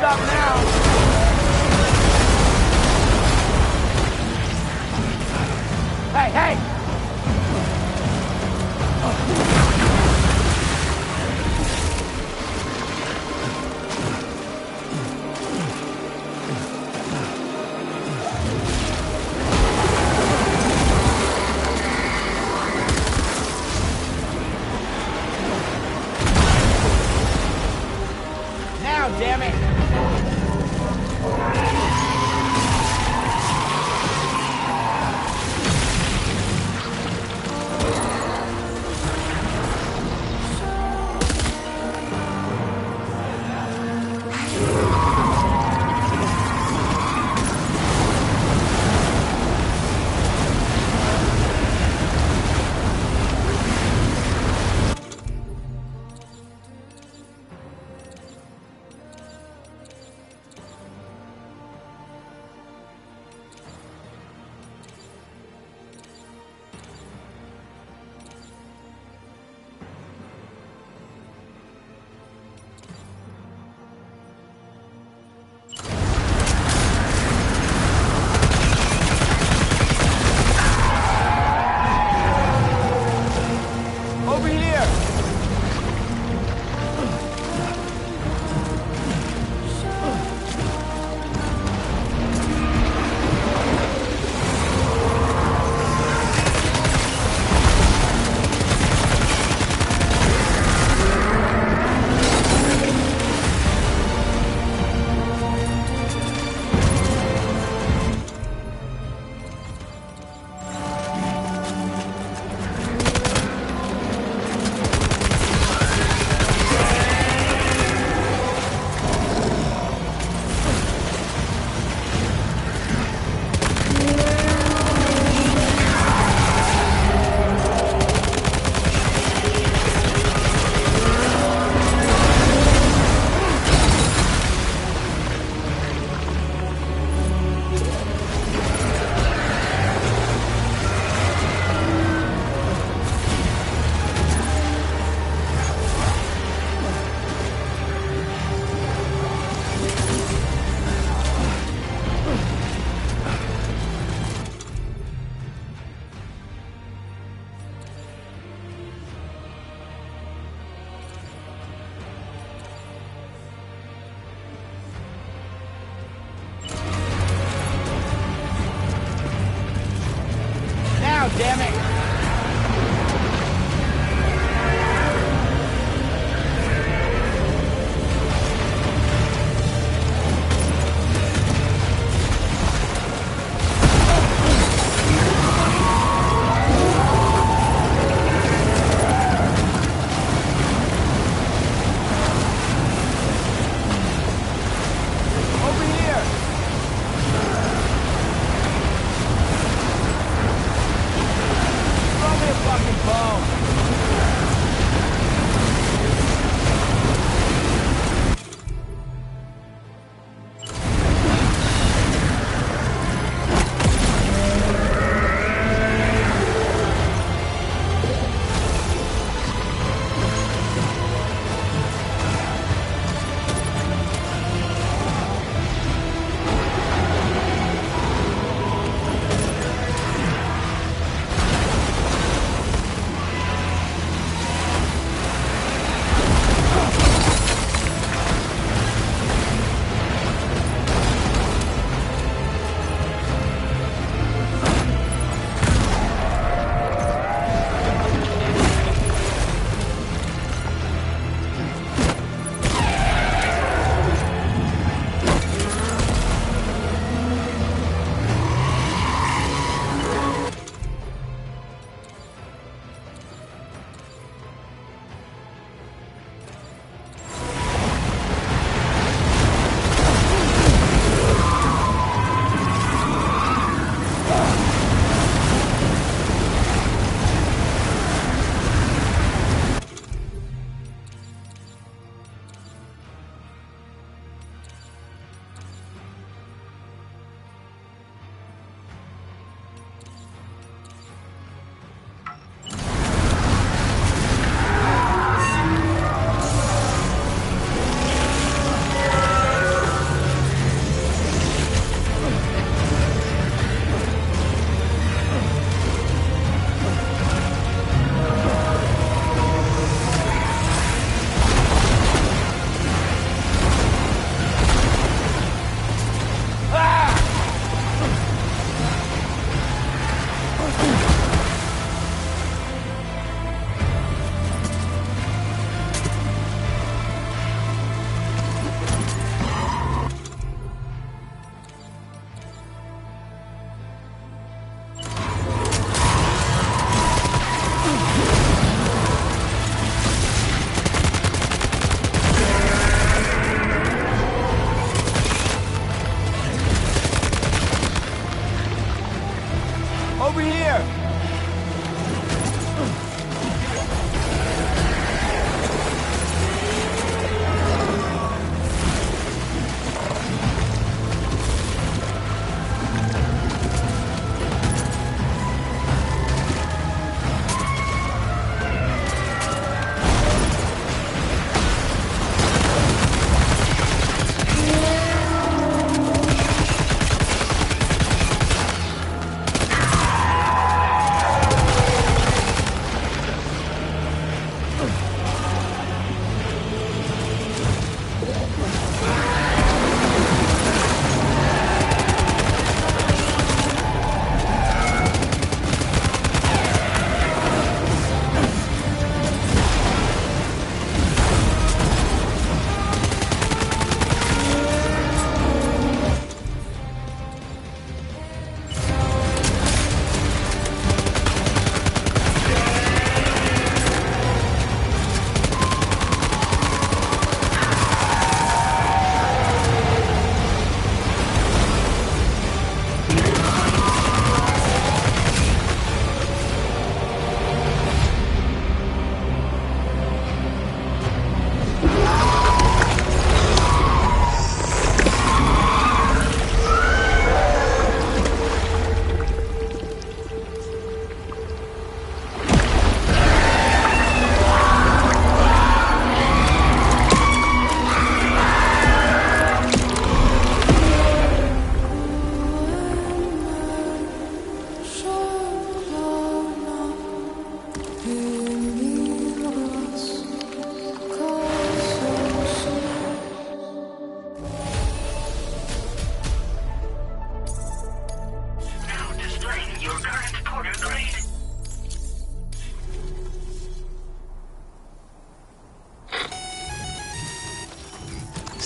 stop now. Hey, hey! Now, damn it!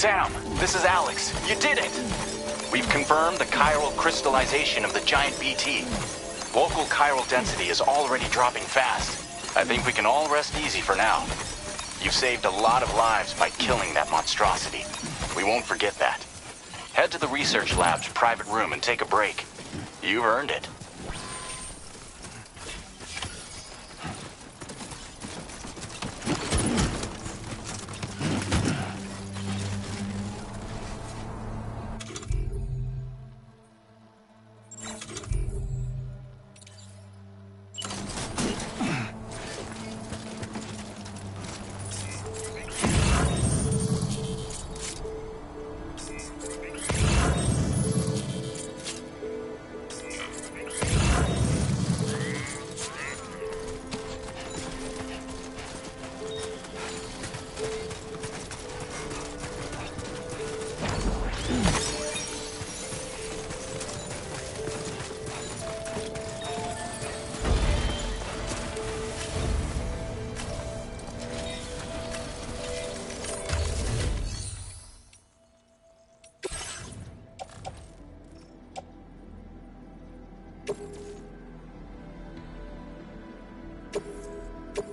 Sam, this is Alex. You did it! We've confirmed the chiral crystallization of the giant BT. Local chiral density is already dropping fast. I think we can all rest easy for now. You've saved a lot of lives by killing that monstrosity. We won't forget that. Head to the research lab's private room and take a break. You've earned it.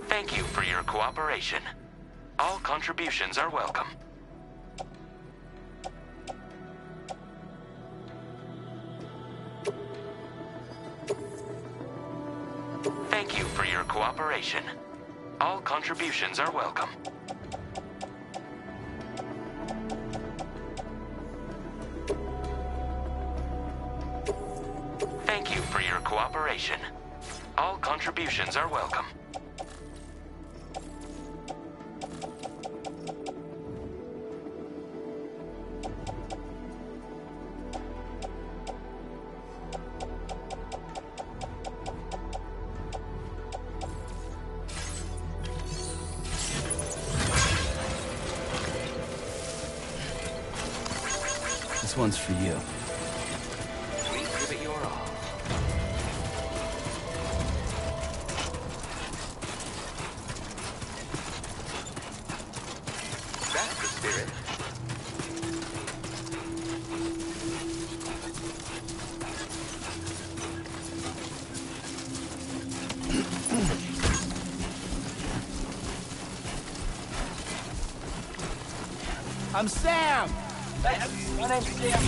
Thank you for your cooperation. All contributions are welcome. Thank you for your cooperation. All contributions are welcome. Thank you for your cooperation. All contributions are welcome. This one's for you. Please give it your all. That's the spirit. I'm Sam! My name's Sam.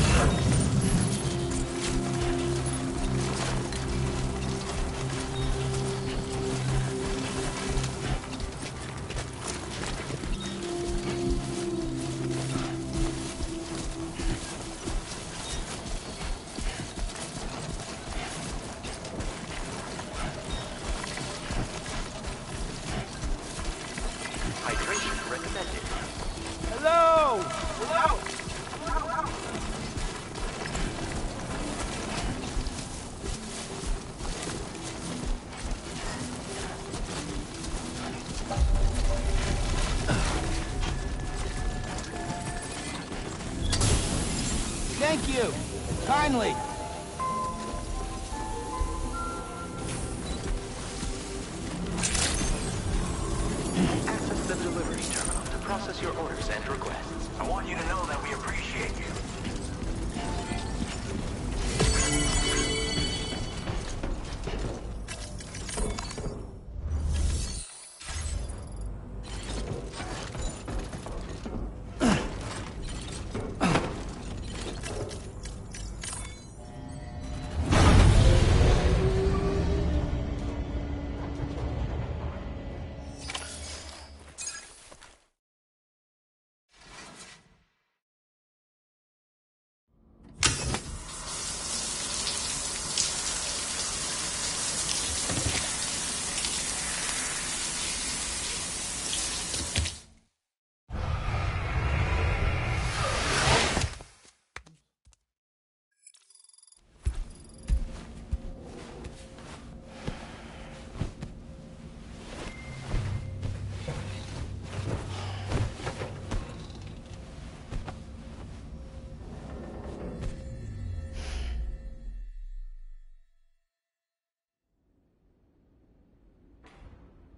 Hydration recommended. Hello! Hello! Thank you! Kindly! Access the delivery terminal to process your orders and requests. I want you to know that we appreciate you.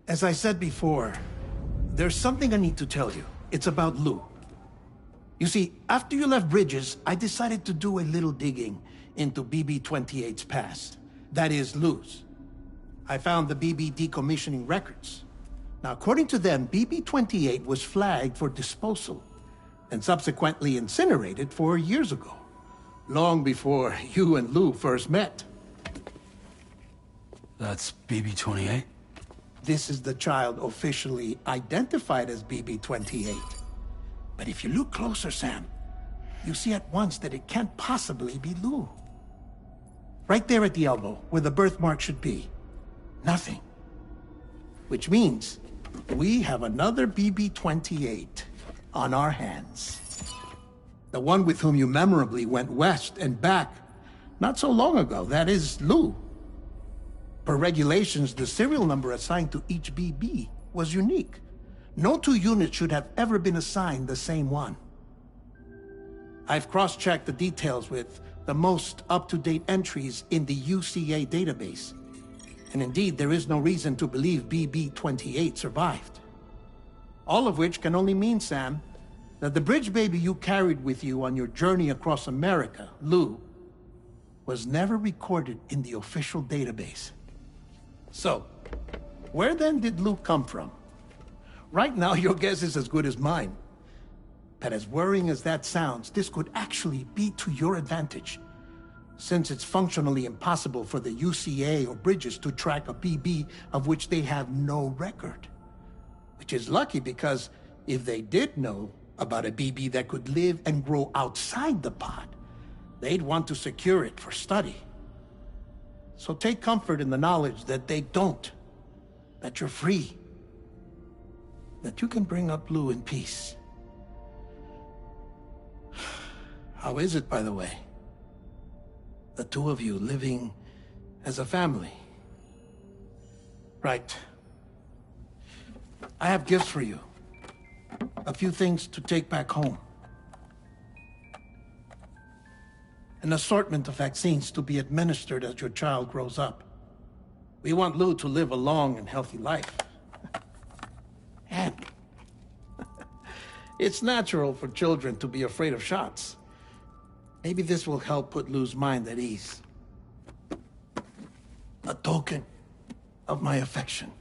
As I said before, there's something I need to tell you. It's about Lou. You see, after you left Bridges, I decided to do a little digging into BB-28's past. That is, Lou's. I found the BB decommissioning records. Now, according to them, BB-28 was flagged for disposal and subsequently incinerated 4 years ago, long before you and Lou first met. That's BB-28? This is the child officially identified as BB-28. But if you look closer, Sam, you see at once that it can't possibly be Lou. Right there at the elbow, where the birthmark should be. Nothing. Which means we have another BB-28 on our hands. The one with whom you memorably went west and back not so long ago, that is Lou. Per regulations, the serial number assigned to each BB was unique. No two units should have ever been assigned the same one. I've cross-checked the details with the most up-to-date entries in the UCA database. And indeed, there is no reason to believe BB-28 survived. All of which can only mean, Sam, that the bridge baby you carried with you on your journey across America, Lou, was never recorded in the official database. So, where then did Lou come from? Right now, your guess is as good as mine. But as worrying as that sounds, this could actually be to your advantage, since it's functionally impossible for the UCA or Bridges to track a BB of which they have no record. Which is lucky, because if they did know about a BB that could live and grow outside the pod, they'd want to secure it for study. So take comfort in the knowledge that they don't, that you're free, that you can bring up Lou in peace. How is it, by the way? The two of you living as a family? Right. I have gifts for you. A few things to take back home. An assortment of vaccines to be administered as your child grows up. We want Lou to live a long and healthy life. And it's natural for children to be afraid of shots. Maybe this will help put Lou's mind at ease. A token of my affection.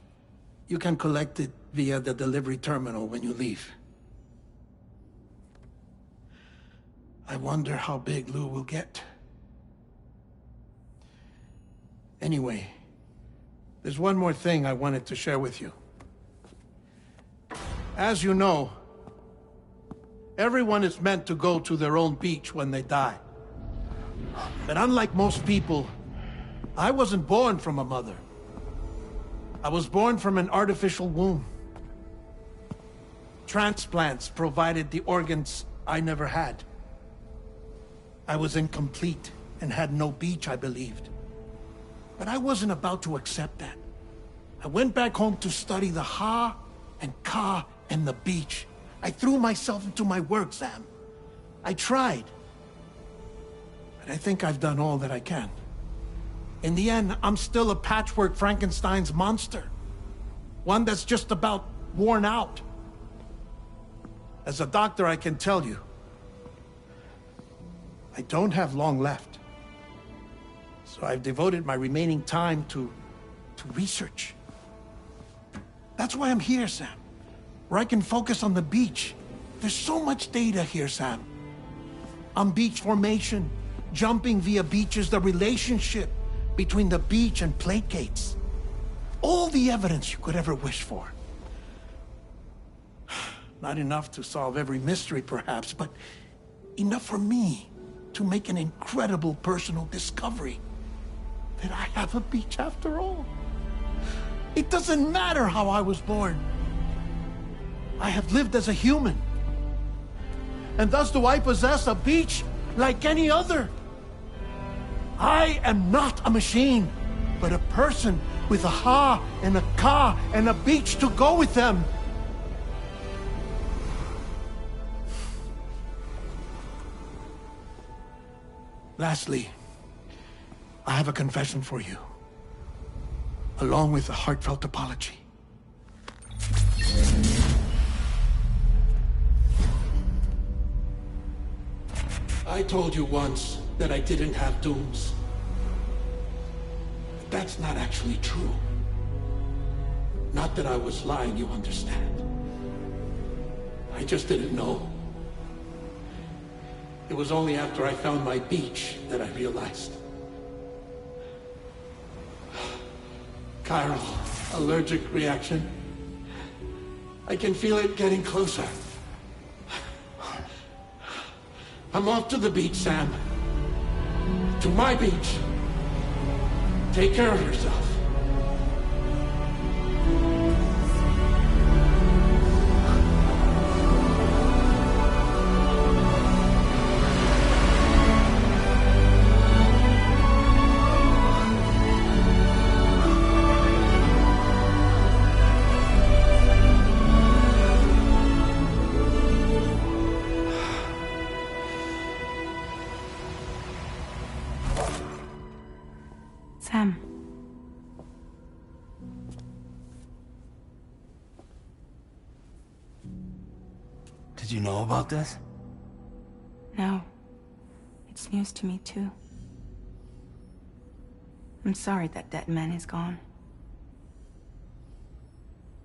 You can collect it via the delivery terminal when you leave. I wonder how big Lou will get. Anyway, there's one more thing I wanted to share with you. As you know, everyone is meant to go to their own beach when they die. But unlike most people, I wasn't born from a mother. I was born from an artificial womb. Transplants provided the organs I never had. I was incomplete and had no beach, I believed. But I wasn't about to accept that. I went back home to study the Ha and Ka and the beach. I threw myself into my work, Sam. I tried. But I think I've done all that I can. In the end, I'm still a patchwork Frankenstein's monster. One that's just about worn out. As a doctor, I can tell you, I don't have long left. So I've devoted my remaining time to research. That's why I'm here, Sam. Where I can focus on the beach. There's so much data here, Sam. On beach formation, jumping via beaches, the relationship between the beach and plate gates. All the evidence you could ever wish for. Not enough to solve every mystery, perhaps, but enough for me to make an incredible personal discovery. That I have a beach after all. It doesn't matter how I was born. I have lived as a human. And thus do I possess a beach like any other. I am not a machine, but a person with a Ha and a Ka and a beach to go with them. Lastly, I have a confession for you, along with a heartfelt apology. I told you once that I didn't have dooms. But that's not actually true. Not that I was lying, you understand. I just didn't know. It was only after I found my beach that I realized. Chiral, allergic reaction. I can feel it getting closer. I'm off to the beach, Sam. To my beach. Take care of yourself. Sam. Did you know about this? No. It's news to me, too. I'm sorry that that man is gone.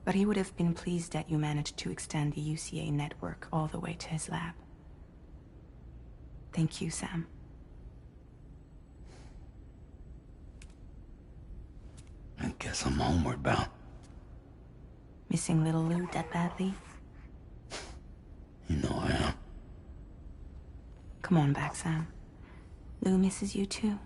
But he would have been pleased that you managed to extend the UCA network all the way to his lab. Thank you, Sam. I guess I'm homeward bound. Missing little Lou that badly? You know I am. Come on back, Sam. Lou misses you too.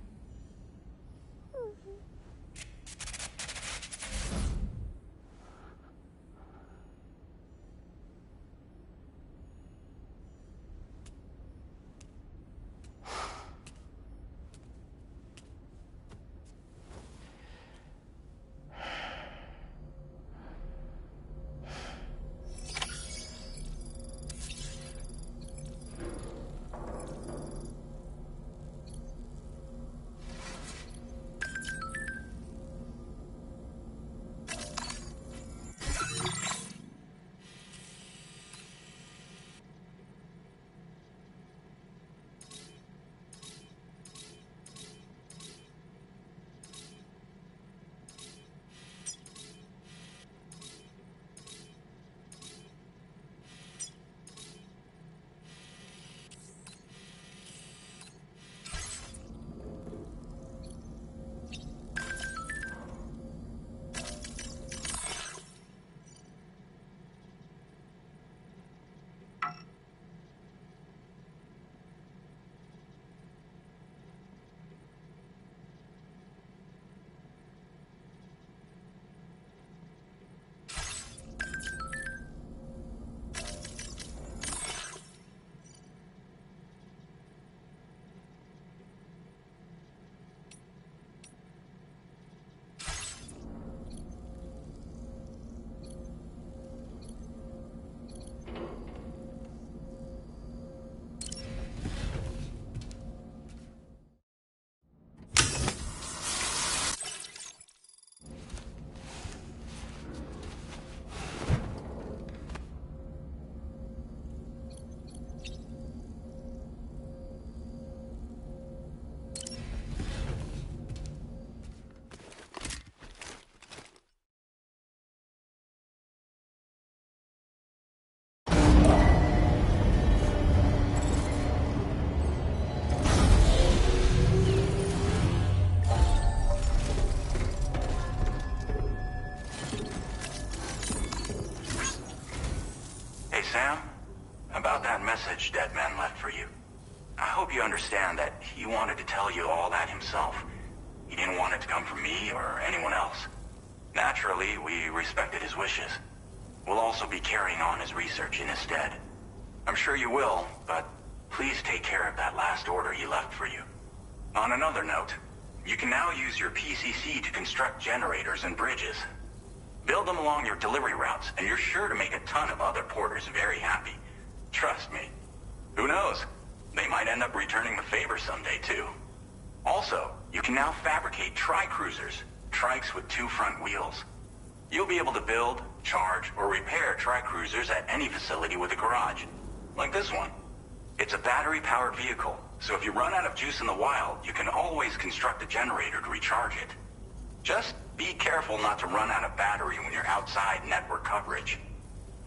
Sam, about that message Deadman left for you. I hope you understand that he wanted to tell you all that himself. He didn't want it to come from me or anyone else. Naturally, we respected his wishes. We'll also be carrying on his research in his stead. I'm sure you will, but please take care of that last order he left for you. On another note, you can now use your PCC to construct generators and bridges. Build them along your delivery routes, and you're sure to make a ton of other porters very happy. Trust me. Who knows? They might end up returning the favor someday, too. Also, you can now fabricate tri-cruisers, trikes with 2 front wheels. You'll be able to build, charge, or repair tri-cruisers at any facility with a garage, like this one. It's a battery-powered vehicle, so if you run out of juice in the wild, you can always construct a generator to recharge it. Just be careful not to run out of battery when you're outside network coverage.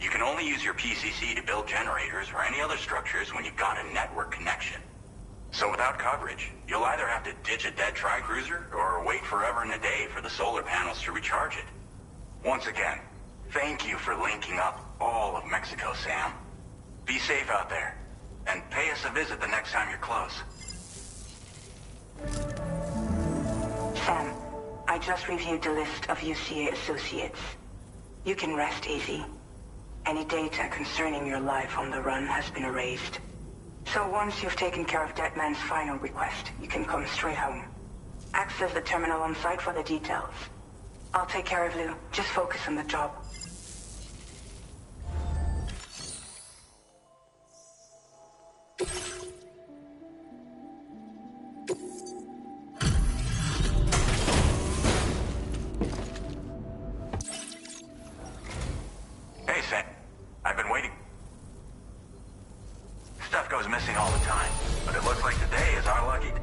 You can only use your PCC to build generators or any other structures when you've got a network connection. So without coverage, you'll either have to ditch a dead tri-cruiser or wait forever and a day for the solar panels to recharge it. Once again, thank you for linking up all of Mexico, Sam. Be safe out there, and pay us a visit the next time you're close. Sam, I just reviewed the list of UCA associates. You can rest easy. Any data concerning your life on the run has been erased. So once you've taken care of Deadman's final request, you can come straight home. Access the terminal on site for the details. I'll take care of Lou. Just focus on the job. Hey, Sam. I've been waiting. Stuff goes missing all the time, but it looks like today is our lucky day.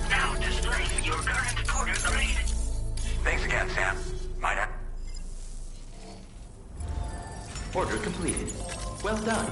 Now displaying your current quarter grade. Thanks again, Sam. Might have... Order completed. Well done.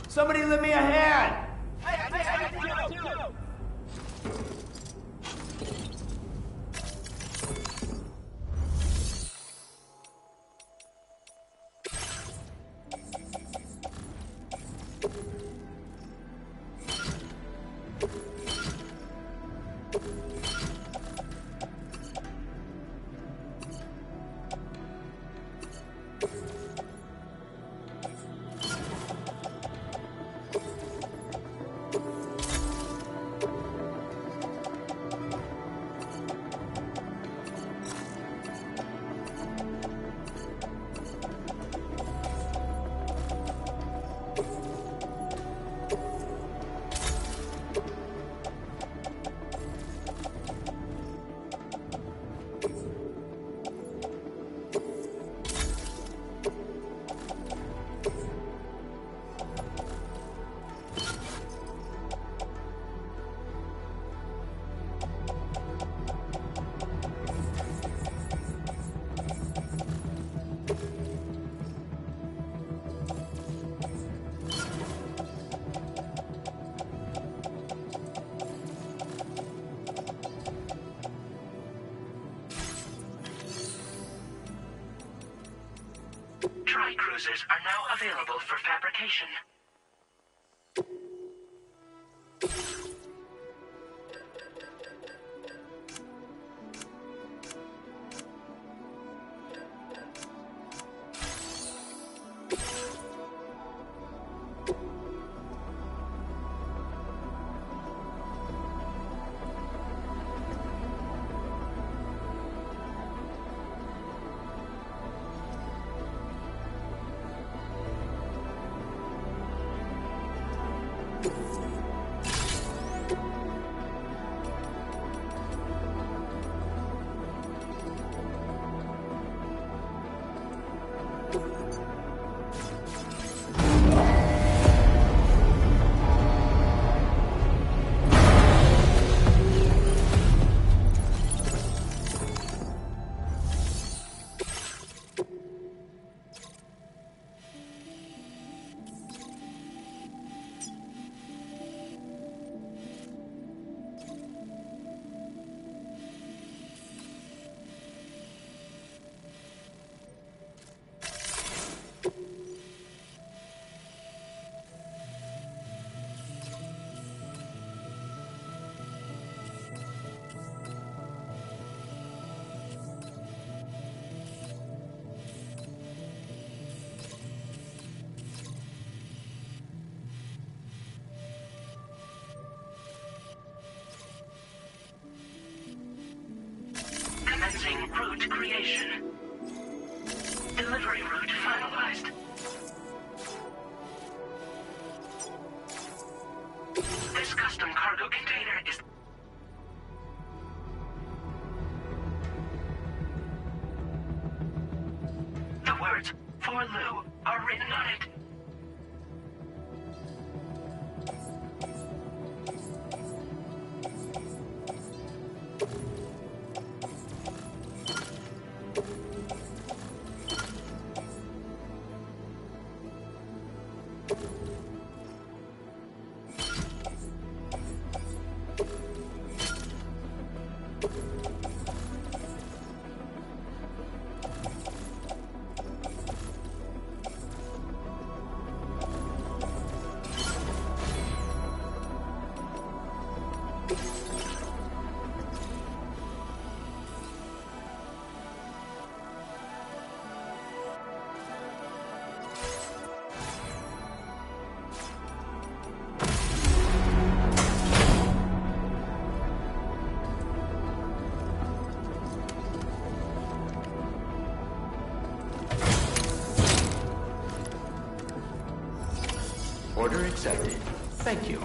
Somebody lend me a hand! Tri-cruisers are now available for fabrication. creation. Delivery route finalized. This custom cargo container is... The words, "For Lou," are written on it. Order accepted. Thank you.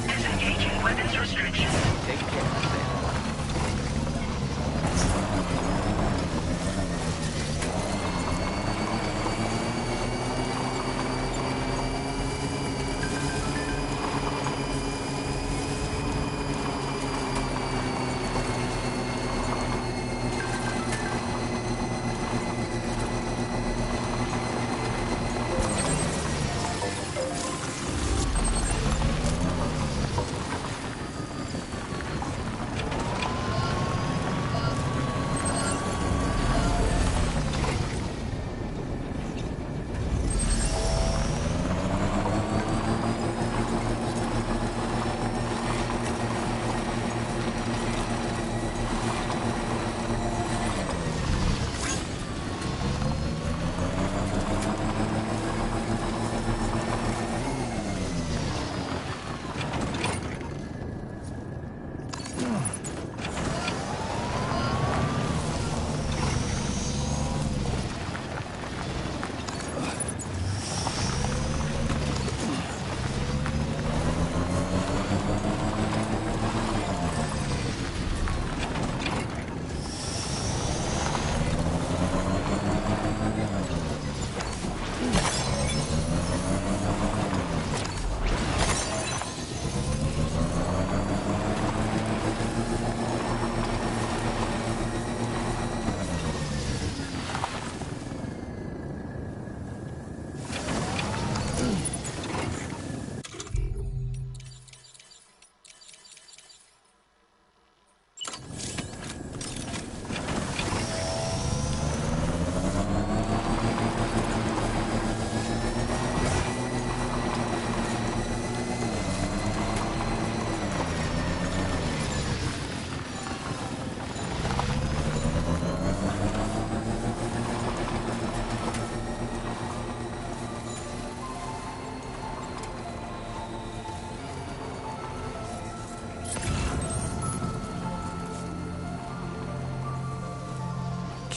Disengaging weapons restrictions. Take care, Sam.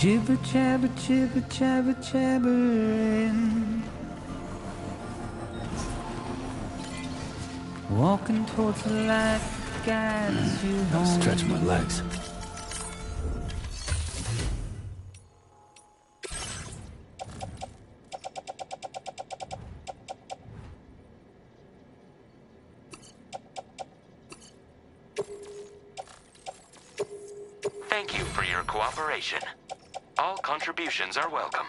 Jibber jabber, jibber jabber, jabbering. Walking towards the light that guides you Gotta home. stretch my legs. Thank you for your cooperation. All contributions are welcome.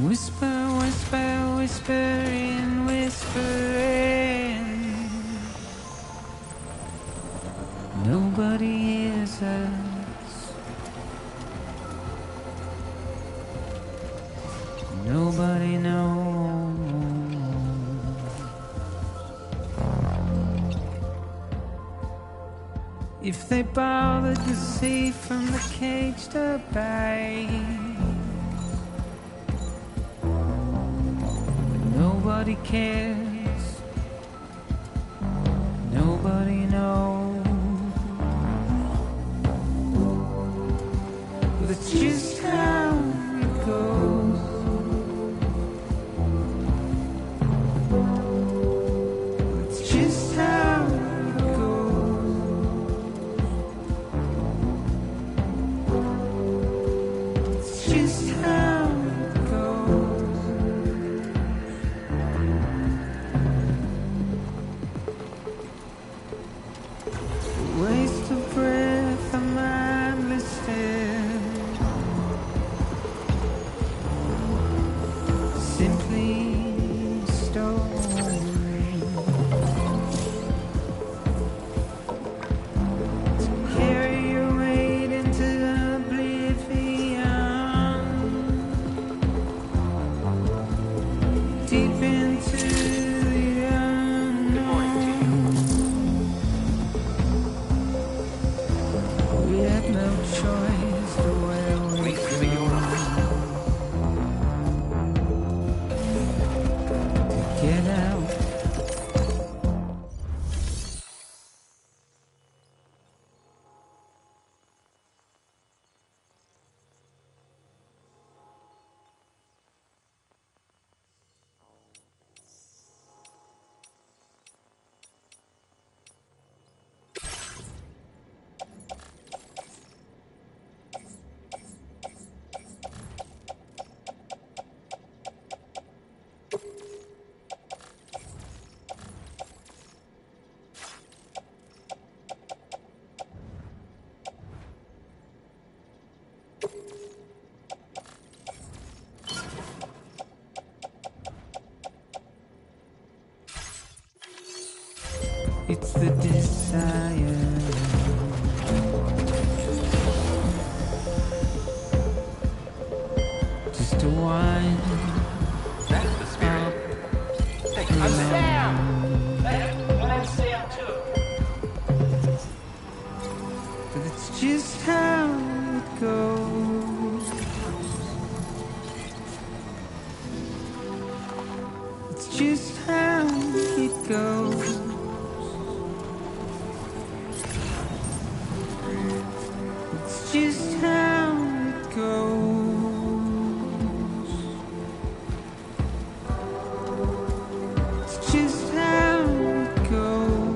Whisper, whisper, whispering, whispering. Nobody hears us. Nobody knows. If they bothered to see from the cage to bay. Nobody cares. Nobody knows. That's just how it goes. That's just how it goes. It's just how it goes. Waste of breath, a mindless stare. Simply stolen. To carry your weight into oblivion. Deep into the unknown. We had no choice to where we go. To get out. It's the desire. Just to wind That's the spirit. Hey, I'm Sam! And I'm Sam too. but it's just how it goes. It's just how it goes. It's just how it goes. It's just how it goes.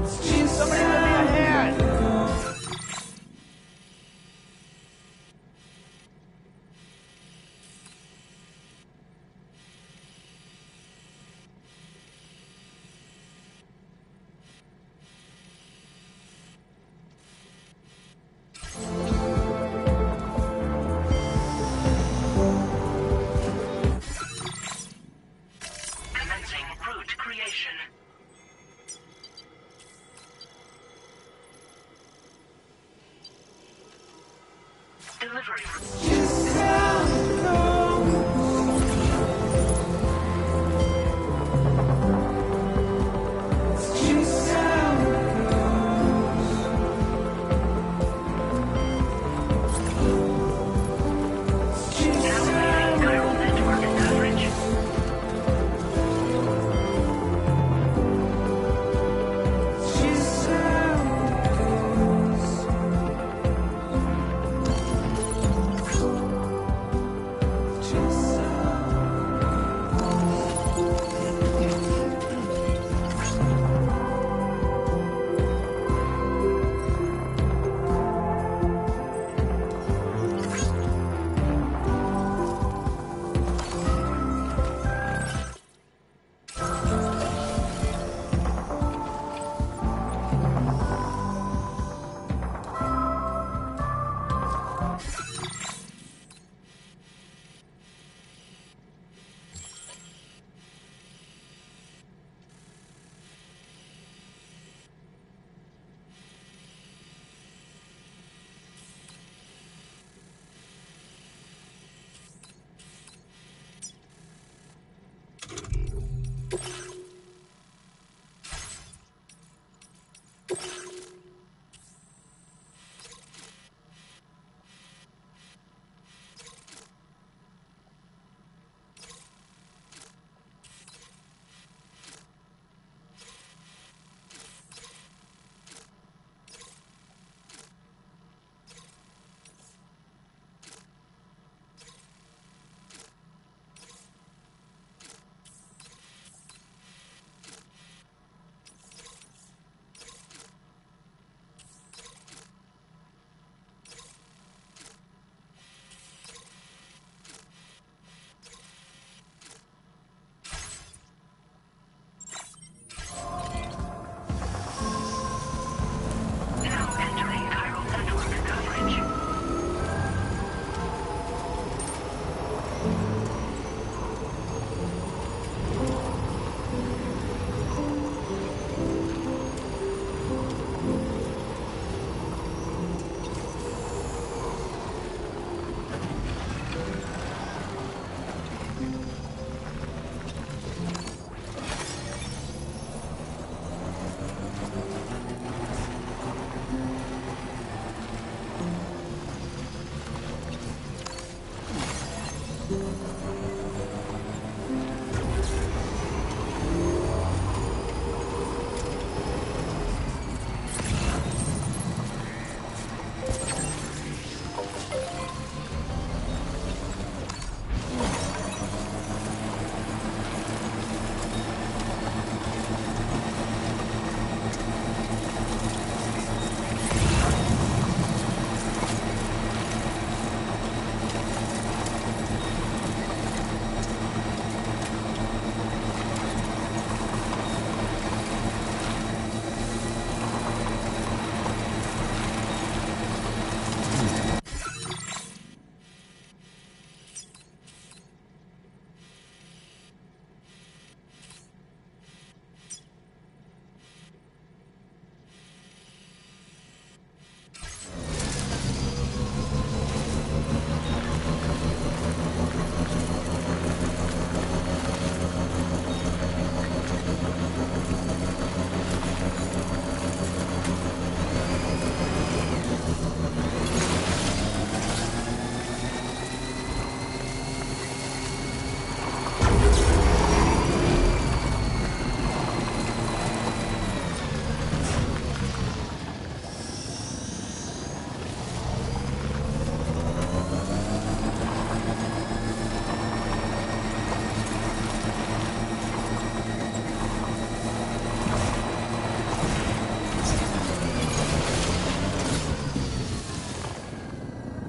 It's just Somebody how lend me a hand! it goes. Commencing route creation. Delivery. Just how it goes. It's just how it goes.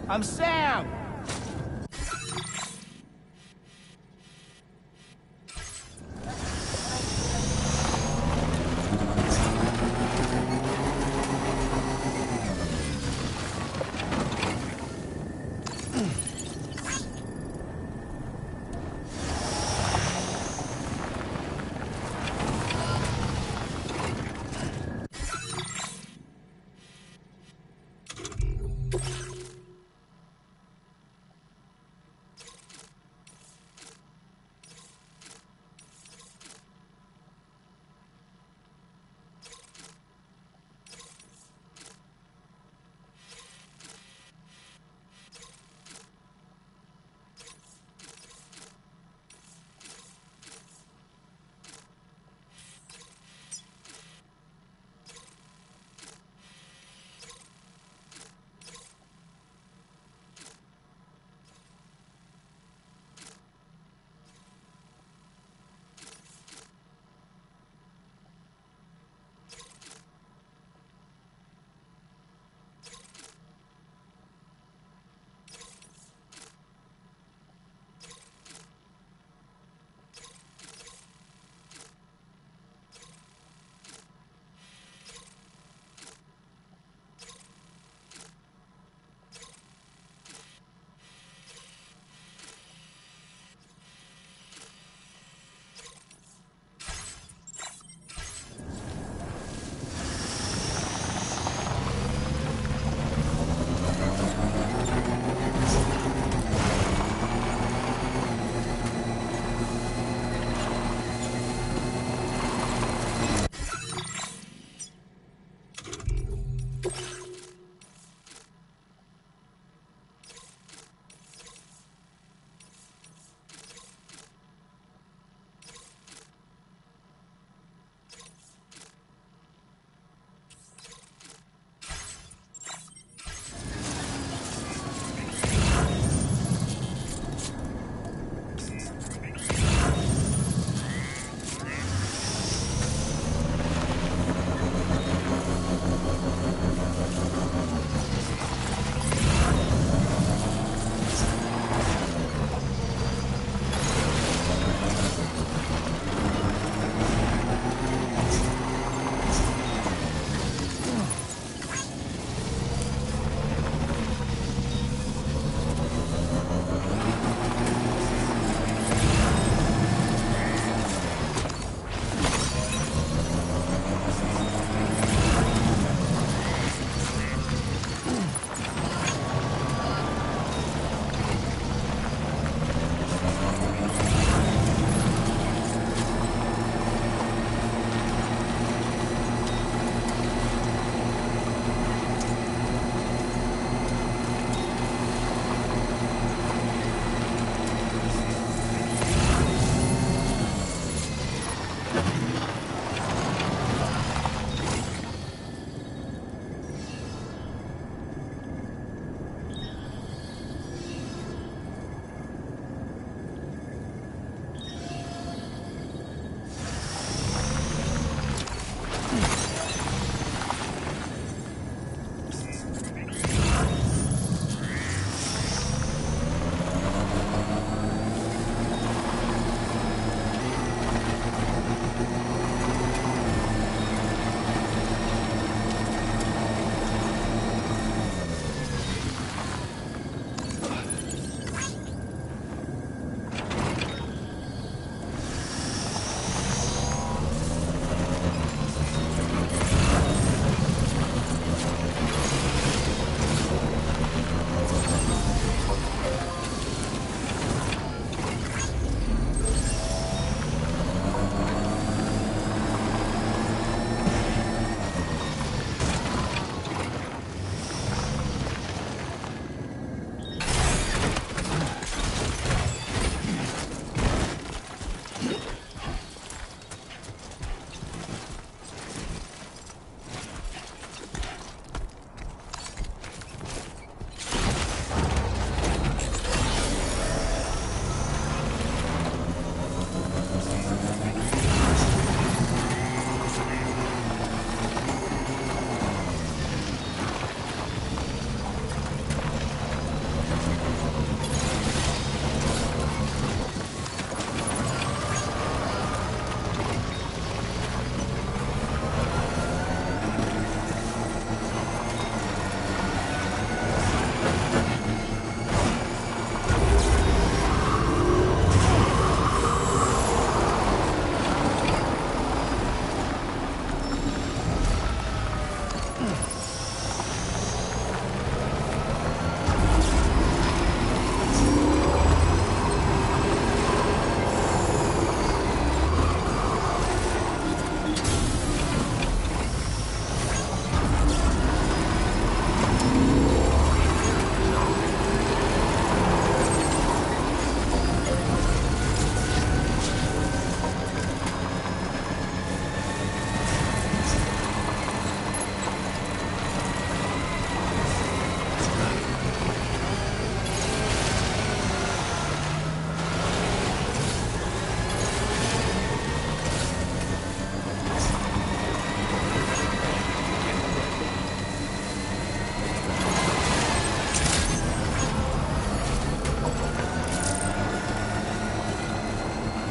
I'm Sam!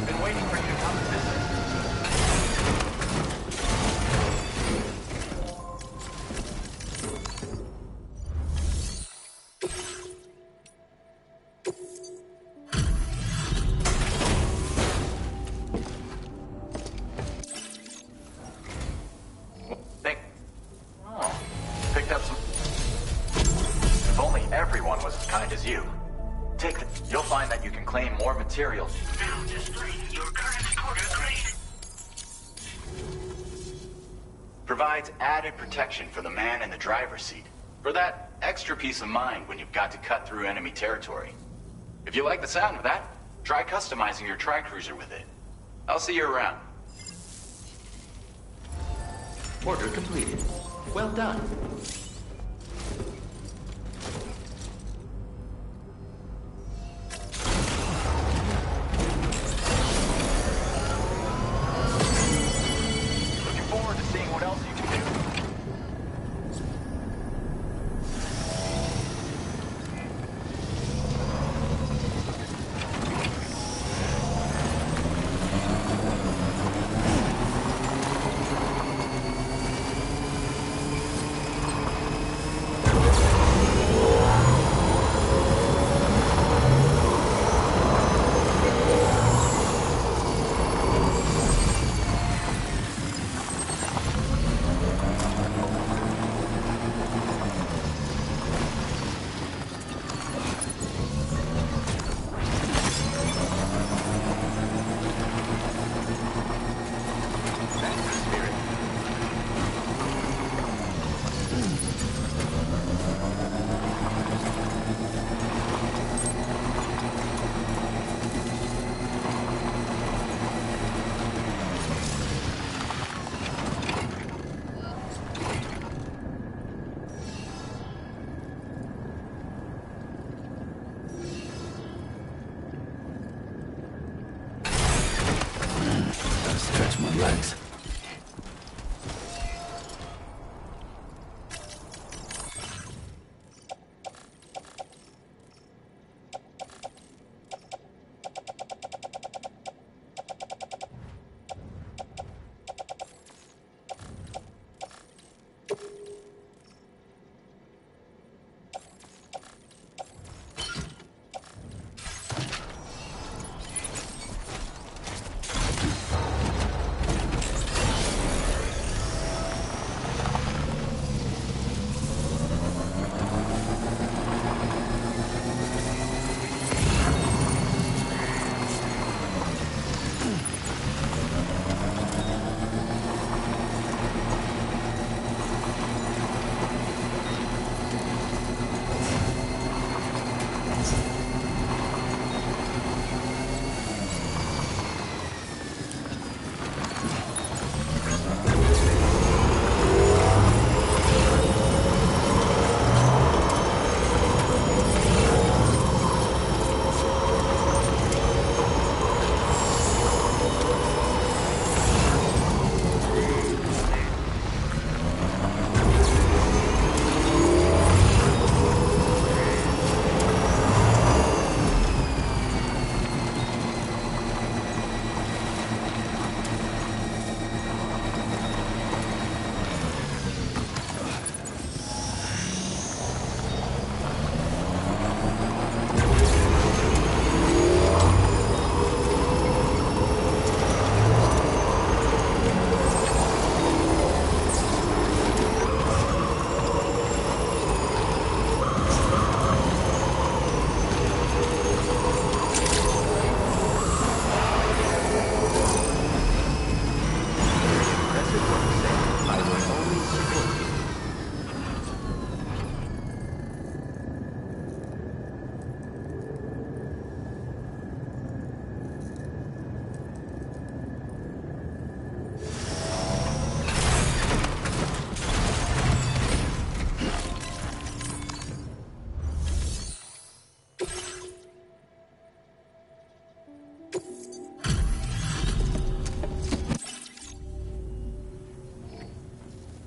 Been waiting for you to come to visit. Think. Oh, picked up some. If only everyone was as kind as you. Take the. You'll find that you can claim more materials. Now displaying your current quarter grade. Provides added protection for the man in the driver's seat. For that extra peace of mind when you've got to cut through enemy territory. If you like the sound of that, try customizing your tri-cruiser with it. I'll see you around. Order completed. Well done. Looking forward to seeing what else you can do.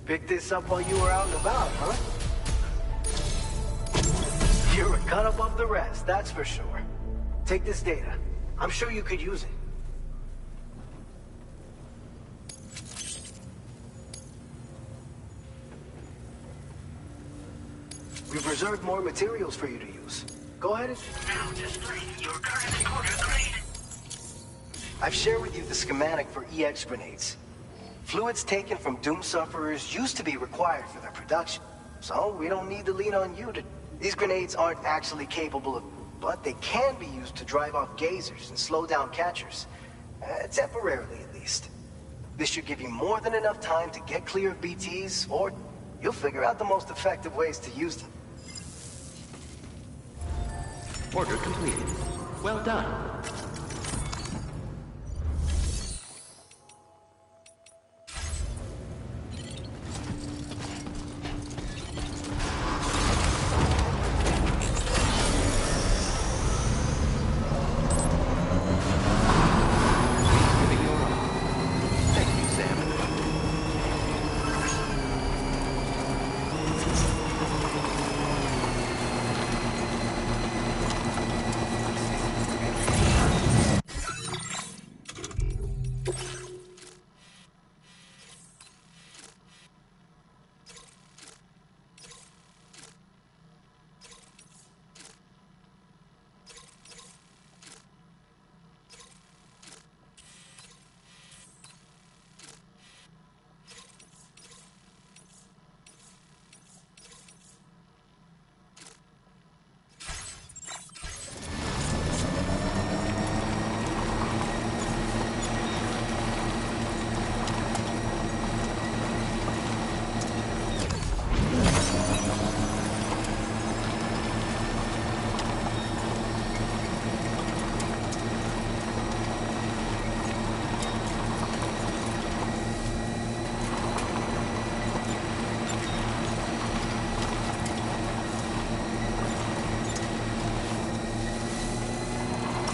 Picked this up while you were out and about, huh? You're a cut above the rest, that's for sure. Take this data. I'm sure you could use it. We've reserved more materials for you to use. Go ahead and... Now display your current quarter grade. I've shared with you the schematic for EX grenades. Fluids taken from Doom sufferers used to be required for their production. So we don't need to lean on you to... These grenades aren't actually capable of... But they can be used to drive off gazers and slow down catchers. Temporarily, at least. This should give you more than enough time to get clear of BTs, or you'll figure out the most effective ways to use them. Order completed. Well done.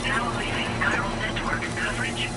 Now leaving chiral network coverage.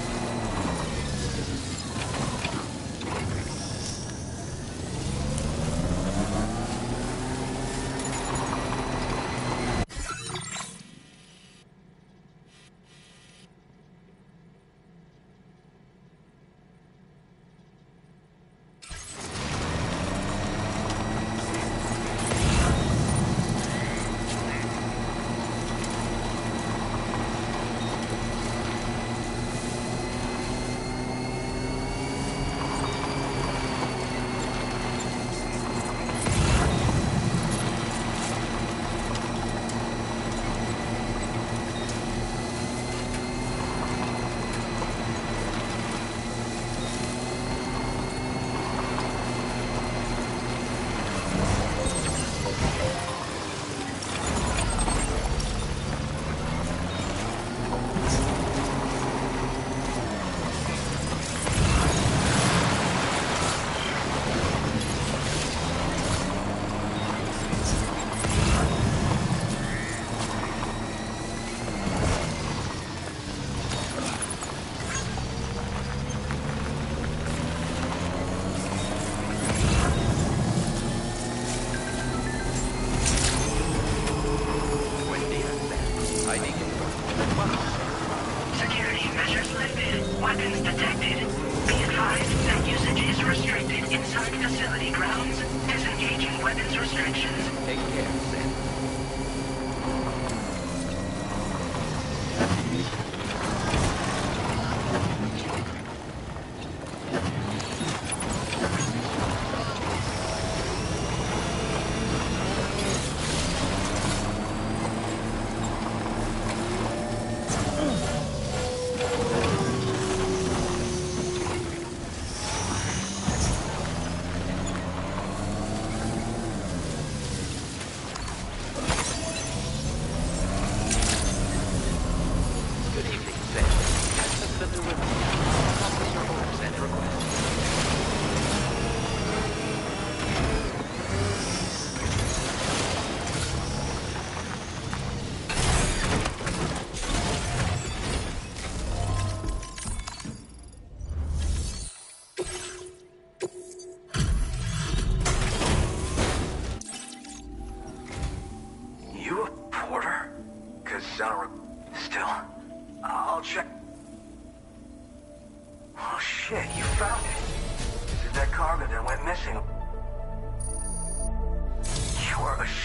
Security measures lifted. Weapons detected. Be advised that usage is restricted inside facility grounds. Disengaging weapons restrictions. Take care, Sam.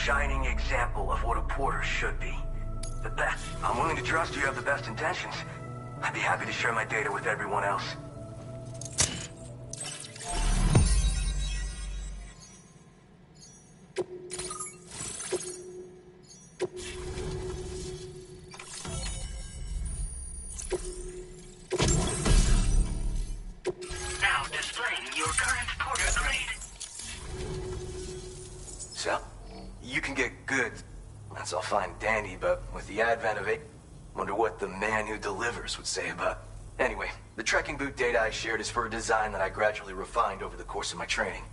shining example of what a porter should be. But that, I'm willing to trust you have the best intentions. I'd be happy to share my data with everyone else. Now displaying your current porter grade. So, you can get goods. That's all fine and dandy, but with the advent of it, wonder what the man who delivers would say about it. Anyway, the trekking boot data I shared is for a design that I gradually refined over the course of my training.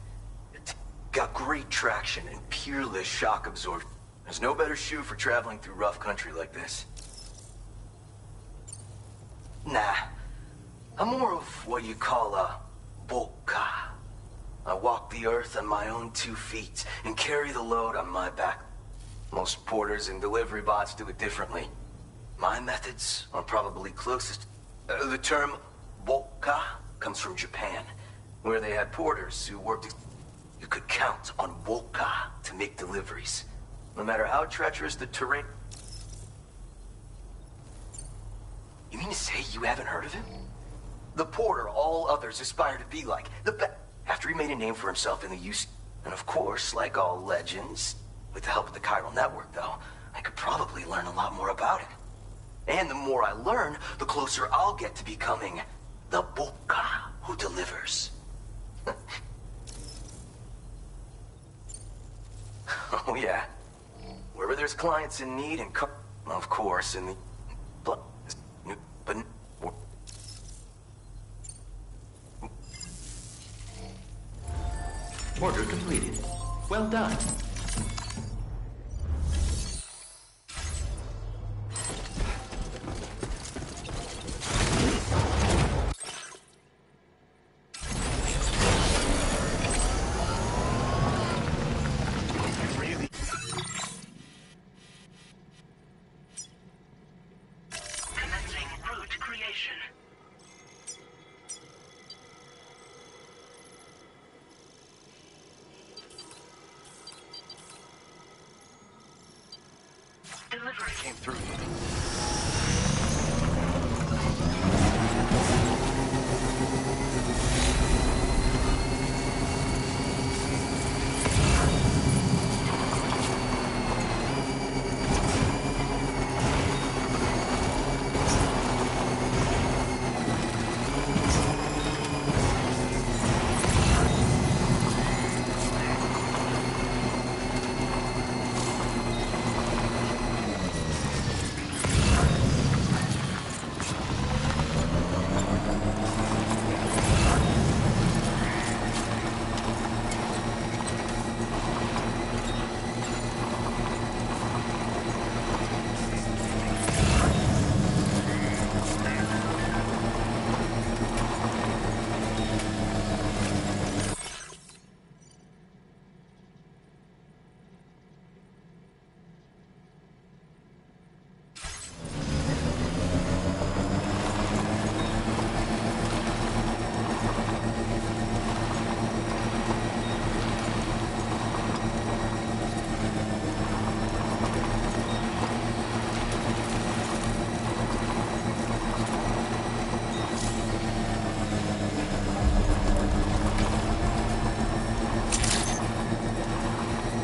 It got great traction and peerless shock absorption. There's no better shoe for traveling through rough country like this. Nah, I'm more of what you call a Volca. I walk the earth on my own 2 feet and carry the load on my back. Most porters and delivery bots do it differently. My methods are probably closest. The term Volca comes from Japan, where they had porters who worked. You could count on Volca to make deliveries, no matter how treacherous the terrain. You mean to say you haven't heard of him? The porter all others aspire to be like. After he made a name for himself in the use. And of course, like all legends, with the help of the chiral network, though, I could probably learn a lot more about it. And the more I learn, the closer I'll get to becoming the Volca who delivers. Oh, yeah. Wherever there's clients in need and of course, in the... But... Order completed. Well done. Commencing route creation. Delivery Came through.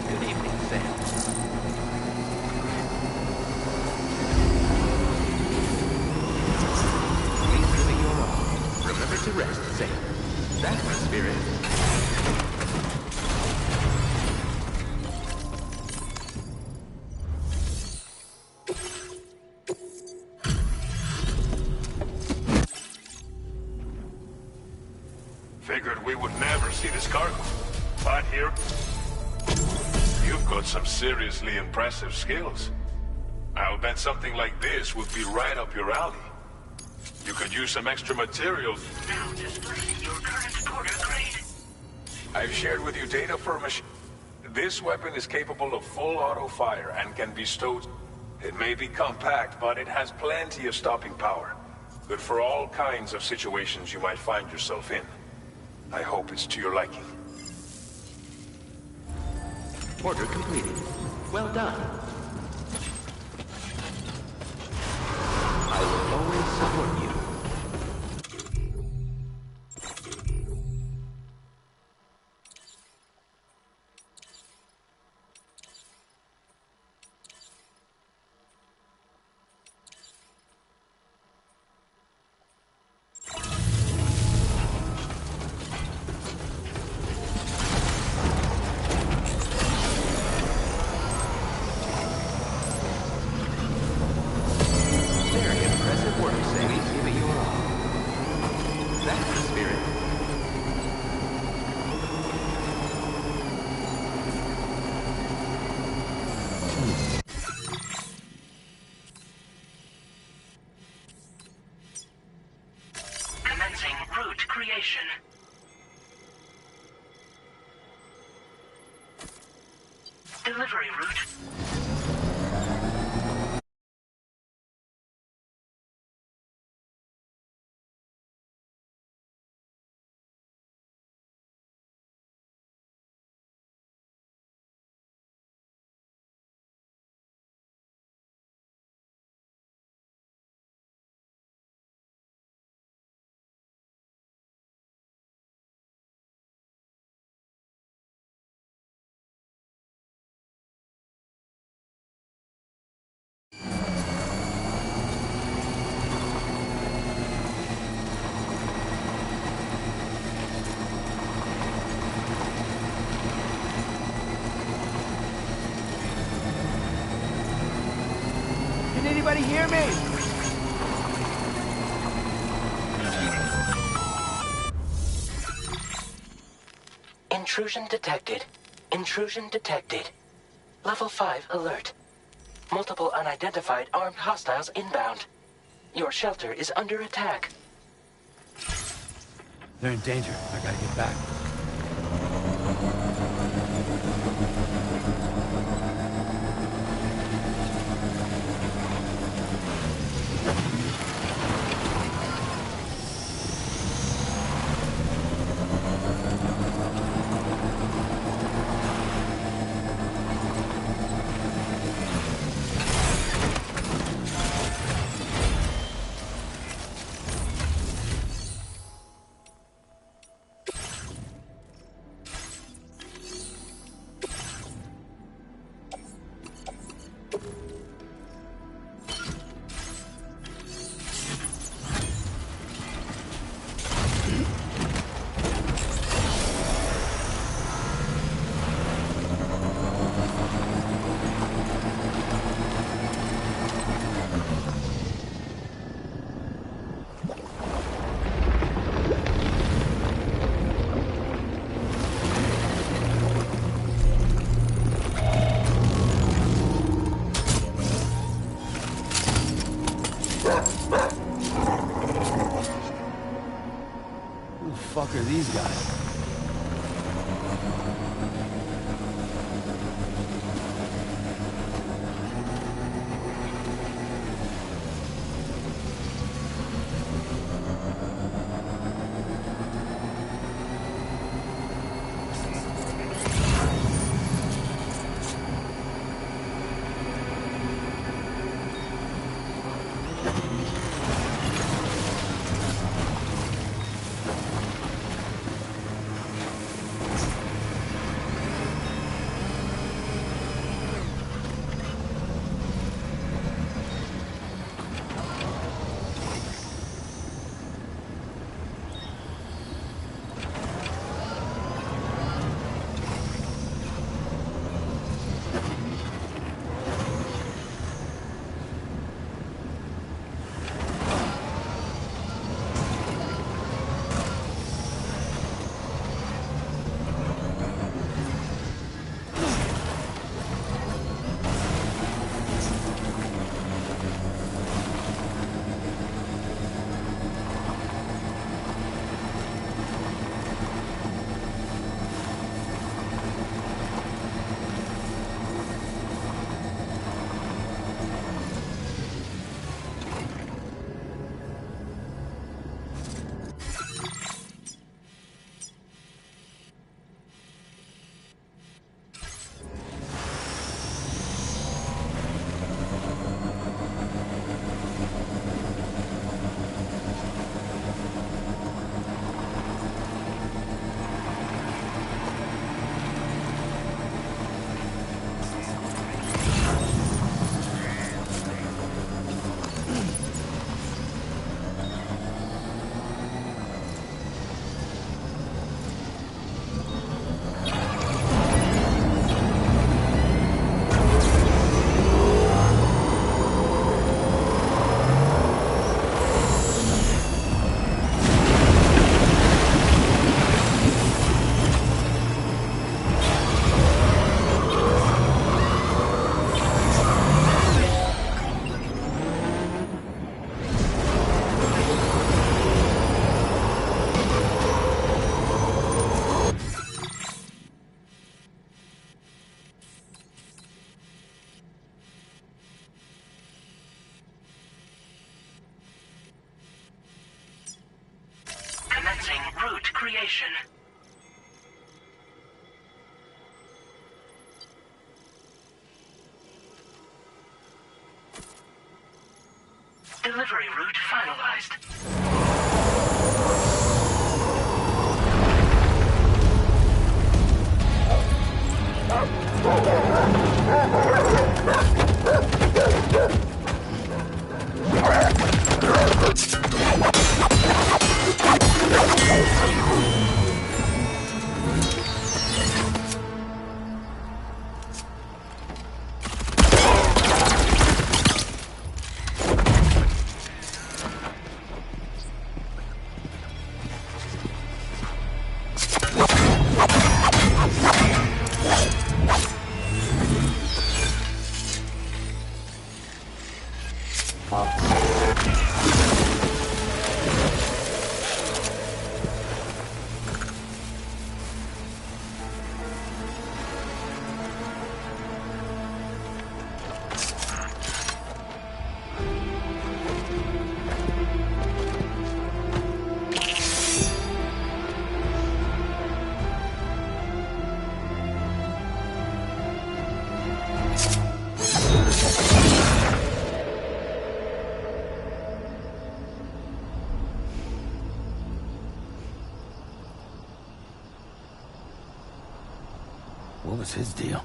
Good evening, Sam. Please give me your all. Remember to rest, Sam. That's my spirit. Figured we would never see this cargo. But here, you've got some seriously impressive skills. I'll bet something like this would be right up your alley. You could use some extra material. Now displaying your current porter grade. I've shared with you data for a machine. This weapon is capable of full auto fire and can be stowed. It may be compact, but it has plenty of stopping power. Good for all kinds of situations you might find yourself in. I hope it's to your liking. Order completed. Well done. I will always support you. Very impressive work, Sammy. Give it your all. That's the spirit. Commencing route creation. Delivery route. Can anybody hear me? Intrusion detected. Intrusion detected. Level 5 alert. Multiple unidentified armed hostiles inbound. Your shelter is under attack. They're in danger. I gotta get back. location. Delivery route finalized. What was his deal?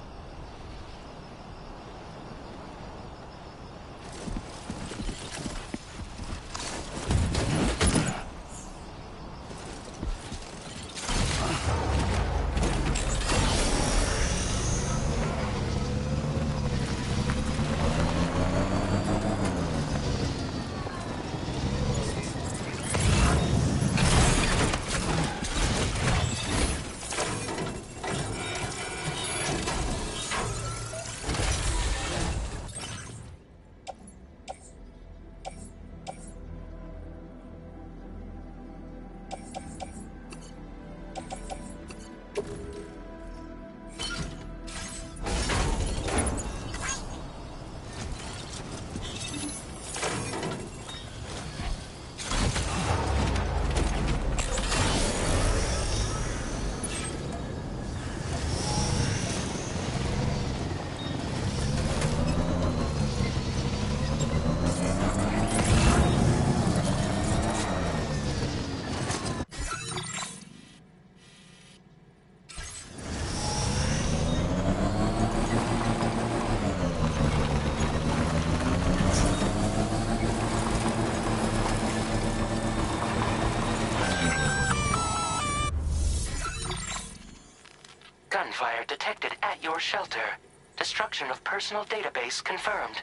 Gunfire detected at your shelter. Destruction of personal database confirmed.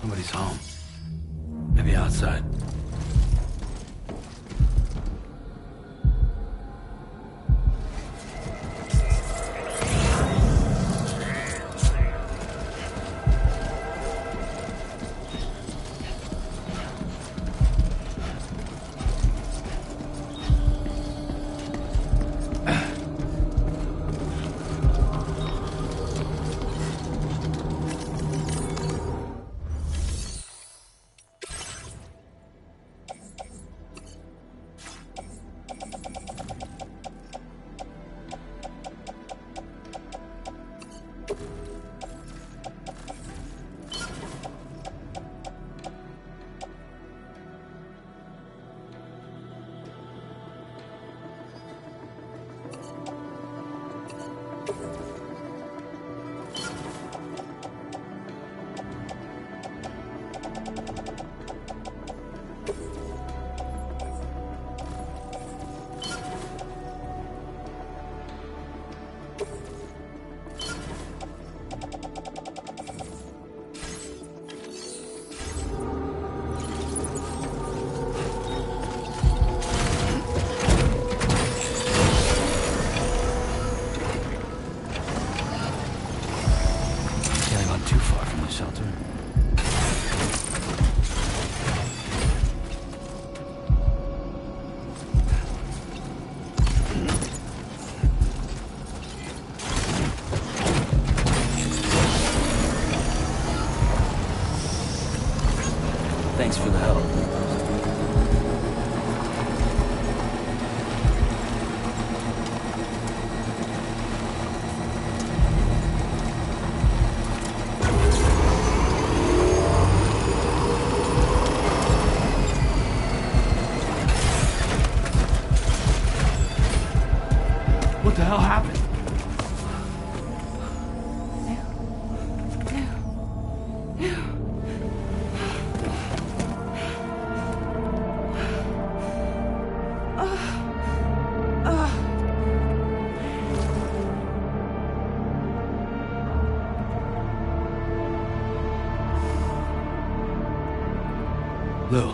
Nobody's home. Maybe outside. Too far from the shelter. Thanks for the help. What the hell happened? Lou.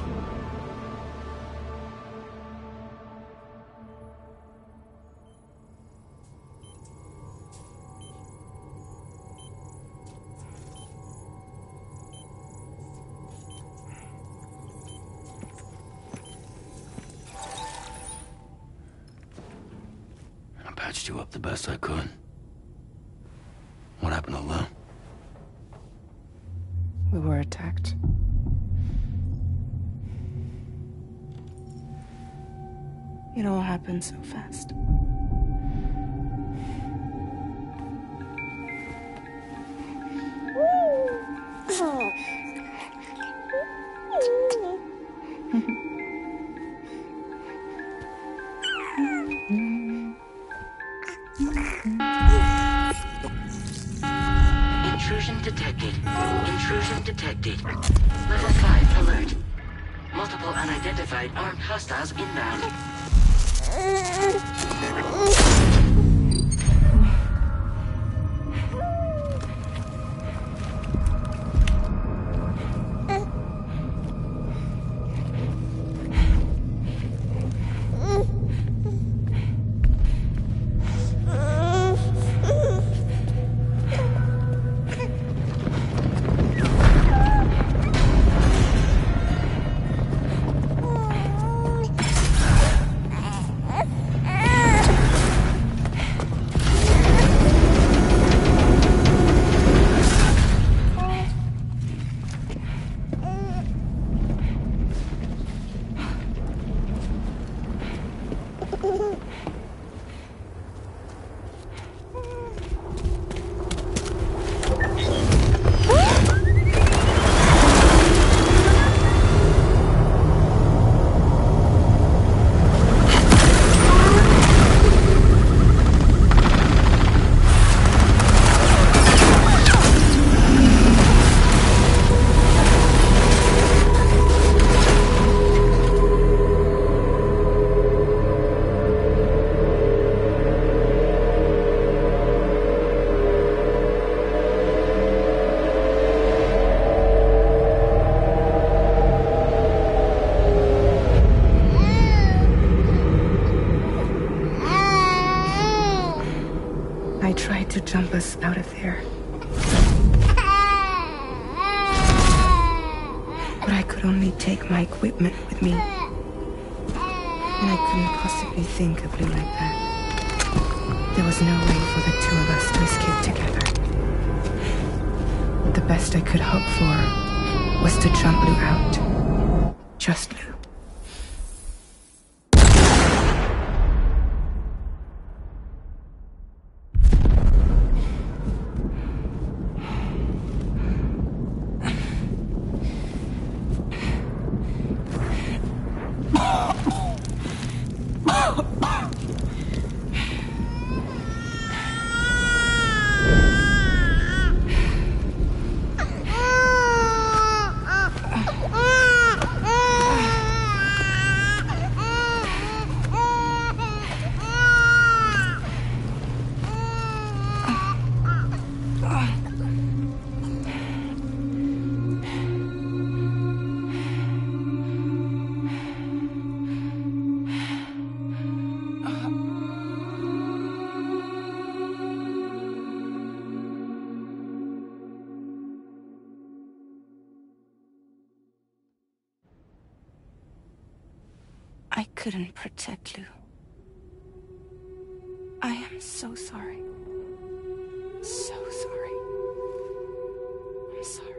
I patched you up the best I could. What happened to Lou? We were attacked. It all happened so fast. Intrusion detected. Intrusion detected. Level 5 alert. Multiple unidentified armed hostiles inbound. jump us out of there. But I could only take my equipment with me. And I couldn't possibly think of Blue like that. There was no way for the two of us to escape together. The best I could hope for was to jump Lou out. Just Lou. I couldn't protect Lou. I am so sorry. So sorry. I'm sorry.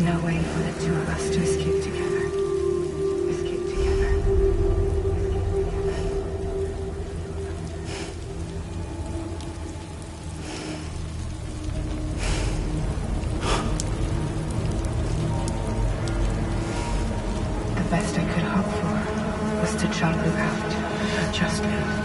no way for the two of us to escape together. Escape together. The best I could hope for was to jump Blue out. Just Blue.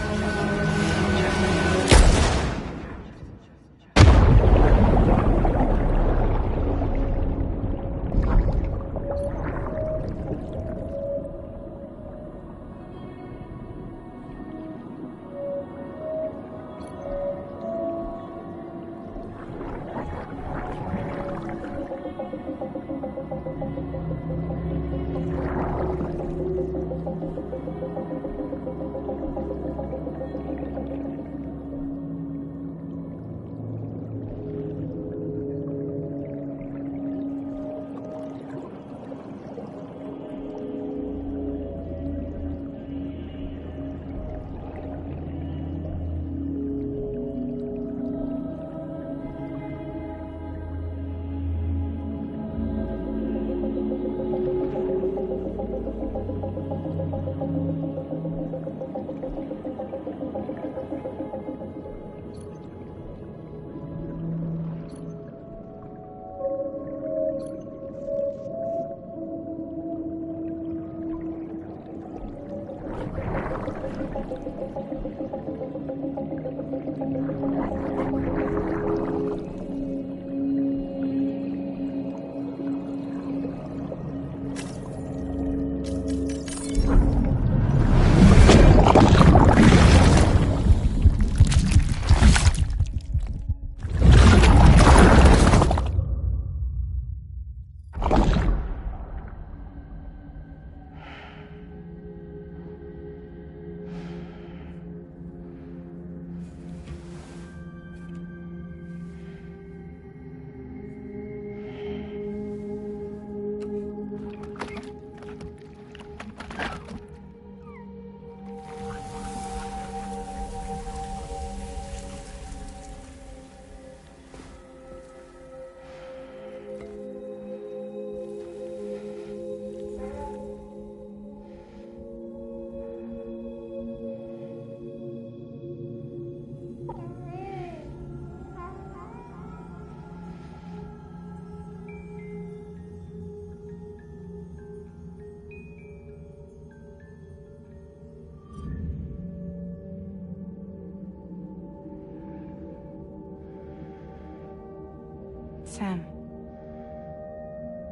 Sam,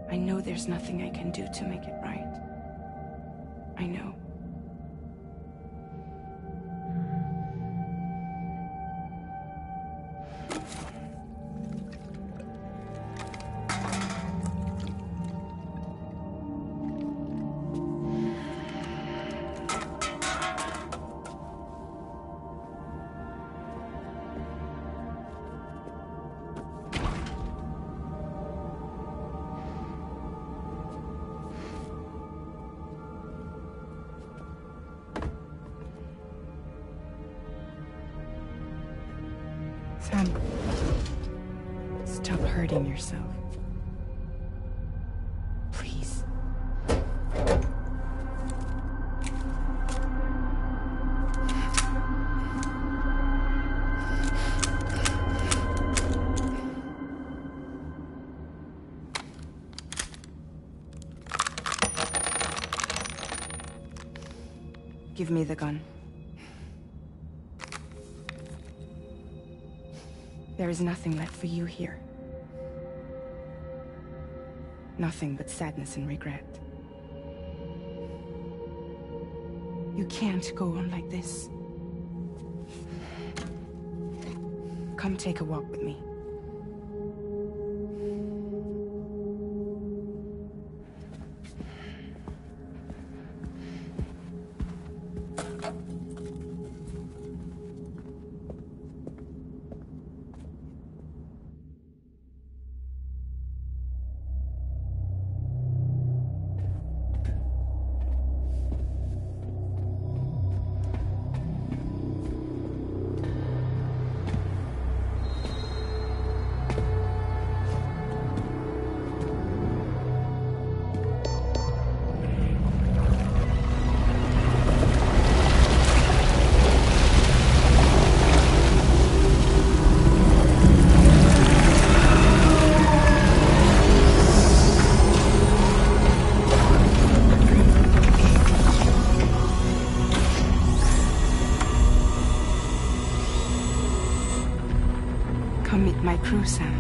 I know there's nothing I can do to make it right. I know. Sam, stop hurting yourself. Please. Give me the gun. There is nothing left for you here. Nothing but sadness and regret. You can't go on like this. Come take a walk with me. Come meet my crew, Sam.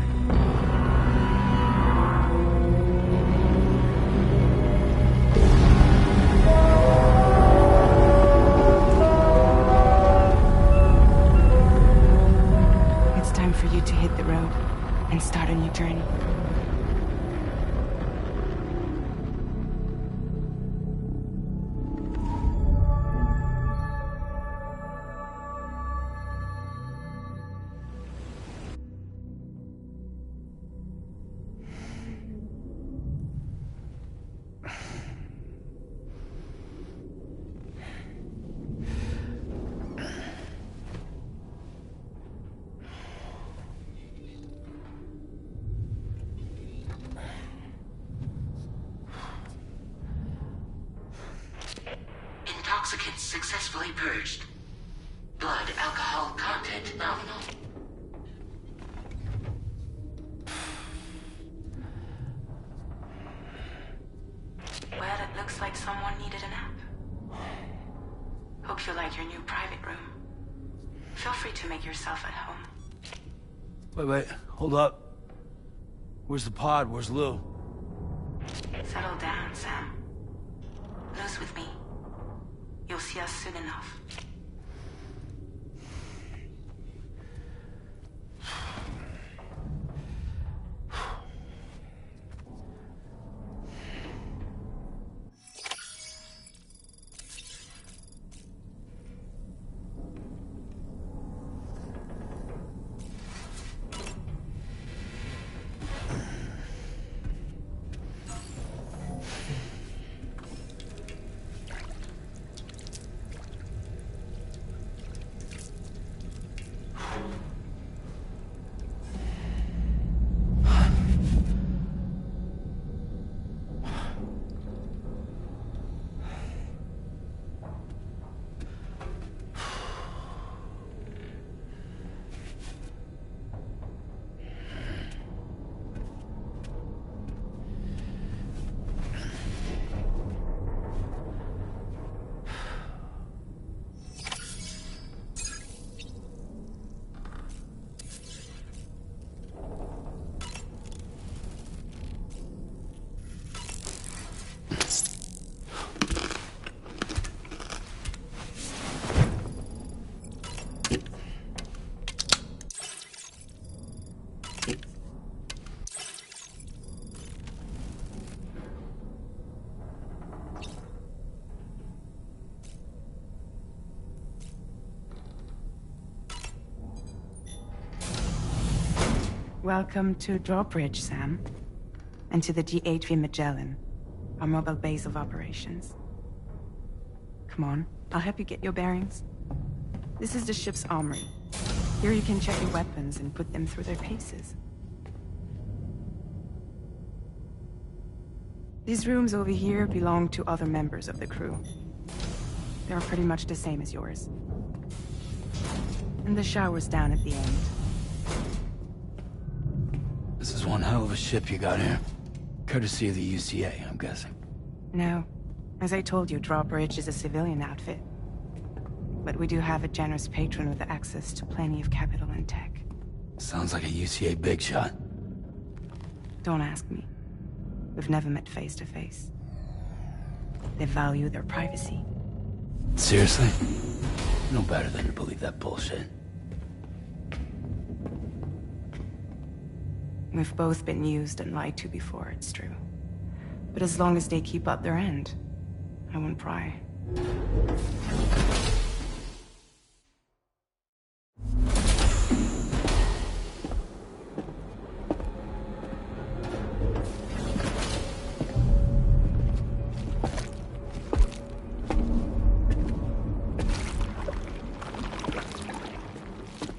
It's time for you to hit the road and start a new journey. Intoxicants successfully purged. Blood alcohol content nominal. Well, it looks like someone needed a nap. Hope you like your new private room. Feel free to make yourself at home. Wait, hold up. Where's the pod? Where's Lou? Settle down, Sam. Lou's with me. You'll see us soon enough. Welcome to Drawbridge, Sam. And to the DHV Magellan, our mobile base of operations. Come on, I'll help you get your bearings. This is the ship's armory. Here you can check your weapons and put them through their paces. These rooms over here belong to other members of the crew. They're pretty much the same as yours. And the shower's down at the end. This is one hell of a ship you got here. Courtesy of the UCA, I'm guessing. No. As I told you, Drawbridge is a civilian outfit. But we do have a generous patron with access to plenty of capital and tech. Sounds like a UCA big shot. Don't ask me. We've never met face to face. They value their privacy. Seriously? No better than to believe that bullshit. We've both been used and lied to before, it's true. But as long as they keep up their end, I won't pry.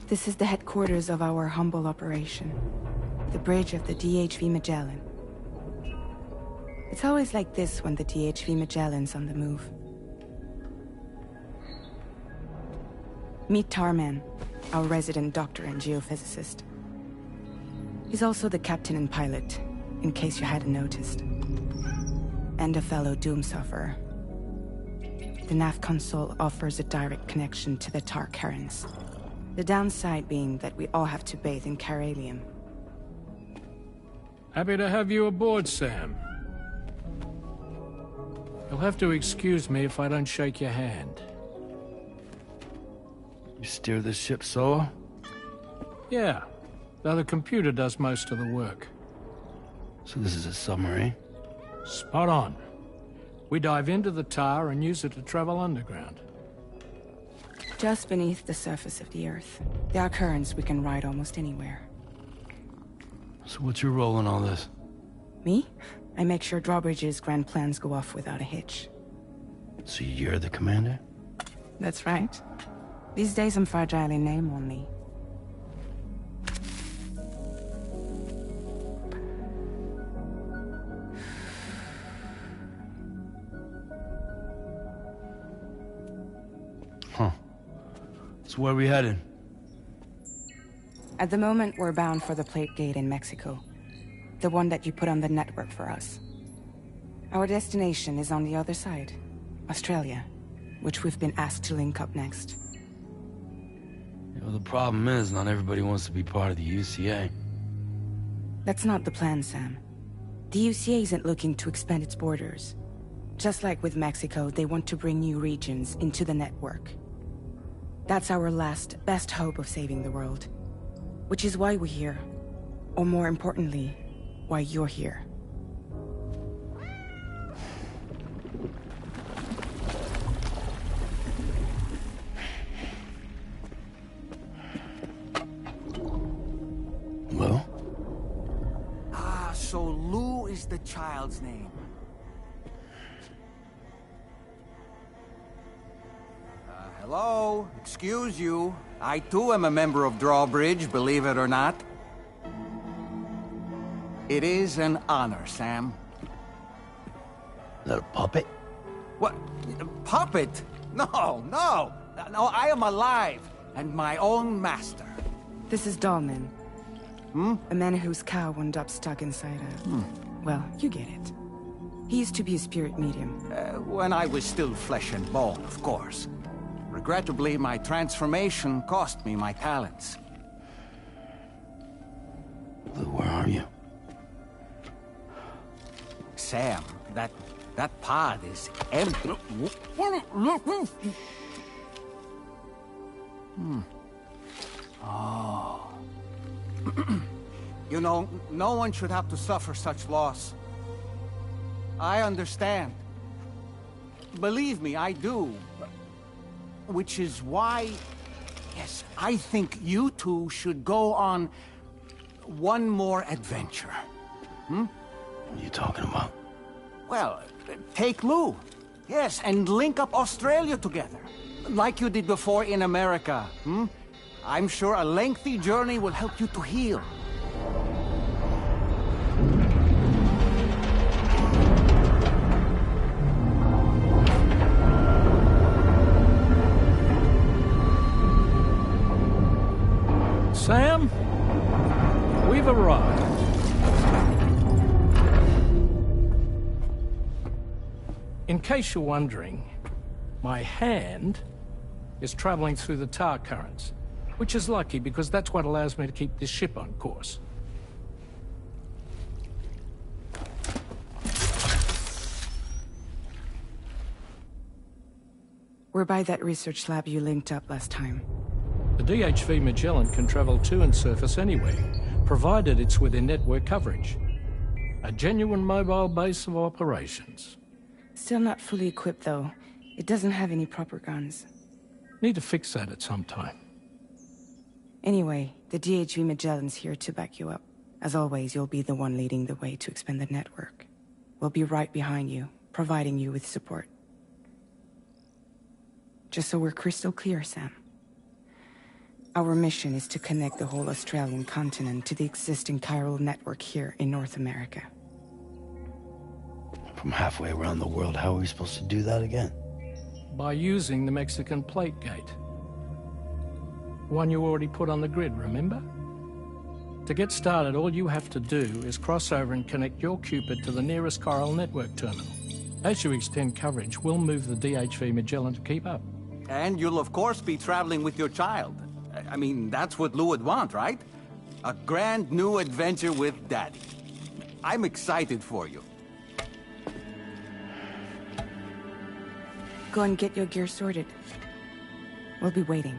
This is the headquarters of our humble operation. The bridge of the DHV Magellan. It's always like this when the DHV Magellan's on the move. Meet Tarman, our resident doctor and geophysicist. He's also the captain and pilot, in case you hadn't noticed. And a fellow Doom sufferer. The nav console offers a direct connection to the Tarkarans. The downside being that we all have to bathe in caralium. Happy to have you aboard, Sam. You'll have to excuse me if I don't shake your hand. You steer this ship solo? Yeah, though the computer does most of the work. So this is a submarine? Spot on. We dive into the tower and use it to travel underground. Just beneath the surface of the Earth. There are currents we can ride almost anywhere. So what's your role in all this? Me? I make sure Drawbridge's grand plans go off without a hitch. So you're the commander? That's right. These days I'm fragile in name only. Huh. So where are we headed? At the moment, we're bound for the Plate Gate in Mexico. The one that you put on the network for us. Our destination is on the other side, Australia, which we've been asked to link up next. You know, the problem is, not everybody wants to be part of the UCA. That's not the plan, Sam. The UCA isn't looking to expand its borders. Just like with Mexico, they want to bring new regions into the network. That's our last, best hope of saving the world. Which is why we're here. Or more importantly, why you're here. Lou? Ah, so Lou is the child's name. Hello? Excuse you. I too am a member of Drawbridge, believe it or not. It is an honor, Sam. Is that a puppet? What? A puppet? No, no! No, I am alive, and my own master. This is Dolman. A man whose cow wound up stuck inside a... Well, you get it. He used to be a spirit medium. When I was still flesh and bone, of course. Regrettably, my transformation cost me my talents. Lou, where are you? Sam, that pod is empty. Oh. You know, no one should have to suffer such loss. I understand. Believe me, I do. Which is why, yes, I think you two should go on one more adventure. What are you talking about? Well, take Lou. Yes, and link up Australia together. Like you did before in America. I'm sure a lengthy journey will help you to heal. Sam, we've arrived. In case you're wondering, my hand is traveling through the tar currents, which is lucky because that's what allows me to keep this ship on course. We're by that research lab you linked up last time. The DHV Magellan can travel to and surface anywhere, provided it's within network coverage. A genuine mobile base of operations. Still not fully equipped, though. It doesn't have any proper guns. Need to fix that at some time. Anyway, the DHV Magellan's here to back you up. As always, you'll be the one leading the way to expand the network. We'll be right behind you, providing you with support. Just so we're crystal clear, Sam. Our mission is to connect the whole Australian continent to the existing chiral network here in North America. From halfway around the world, how are we supposed to do that again? By using the Mexican Plate Gate. One you already put on the grid, remember? To get started, all you have to do is cross over and connect your Cupid to the nearest chiral network terminal. As you extend coverage, we'll move the DHV Magellan to keep up. And you'll of course be traveling with your child. I mean, that's what Lou would want, right? A grand new adventure with Daddy. I'm excited for you. Go and get your gear sorted. We'll be waiting.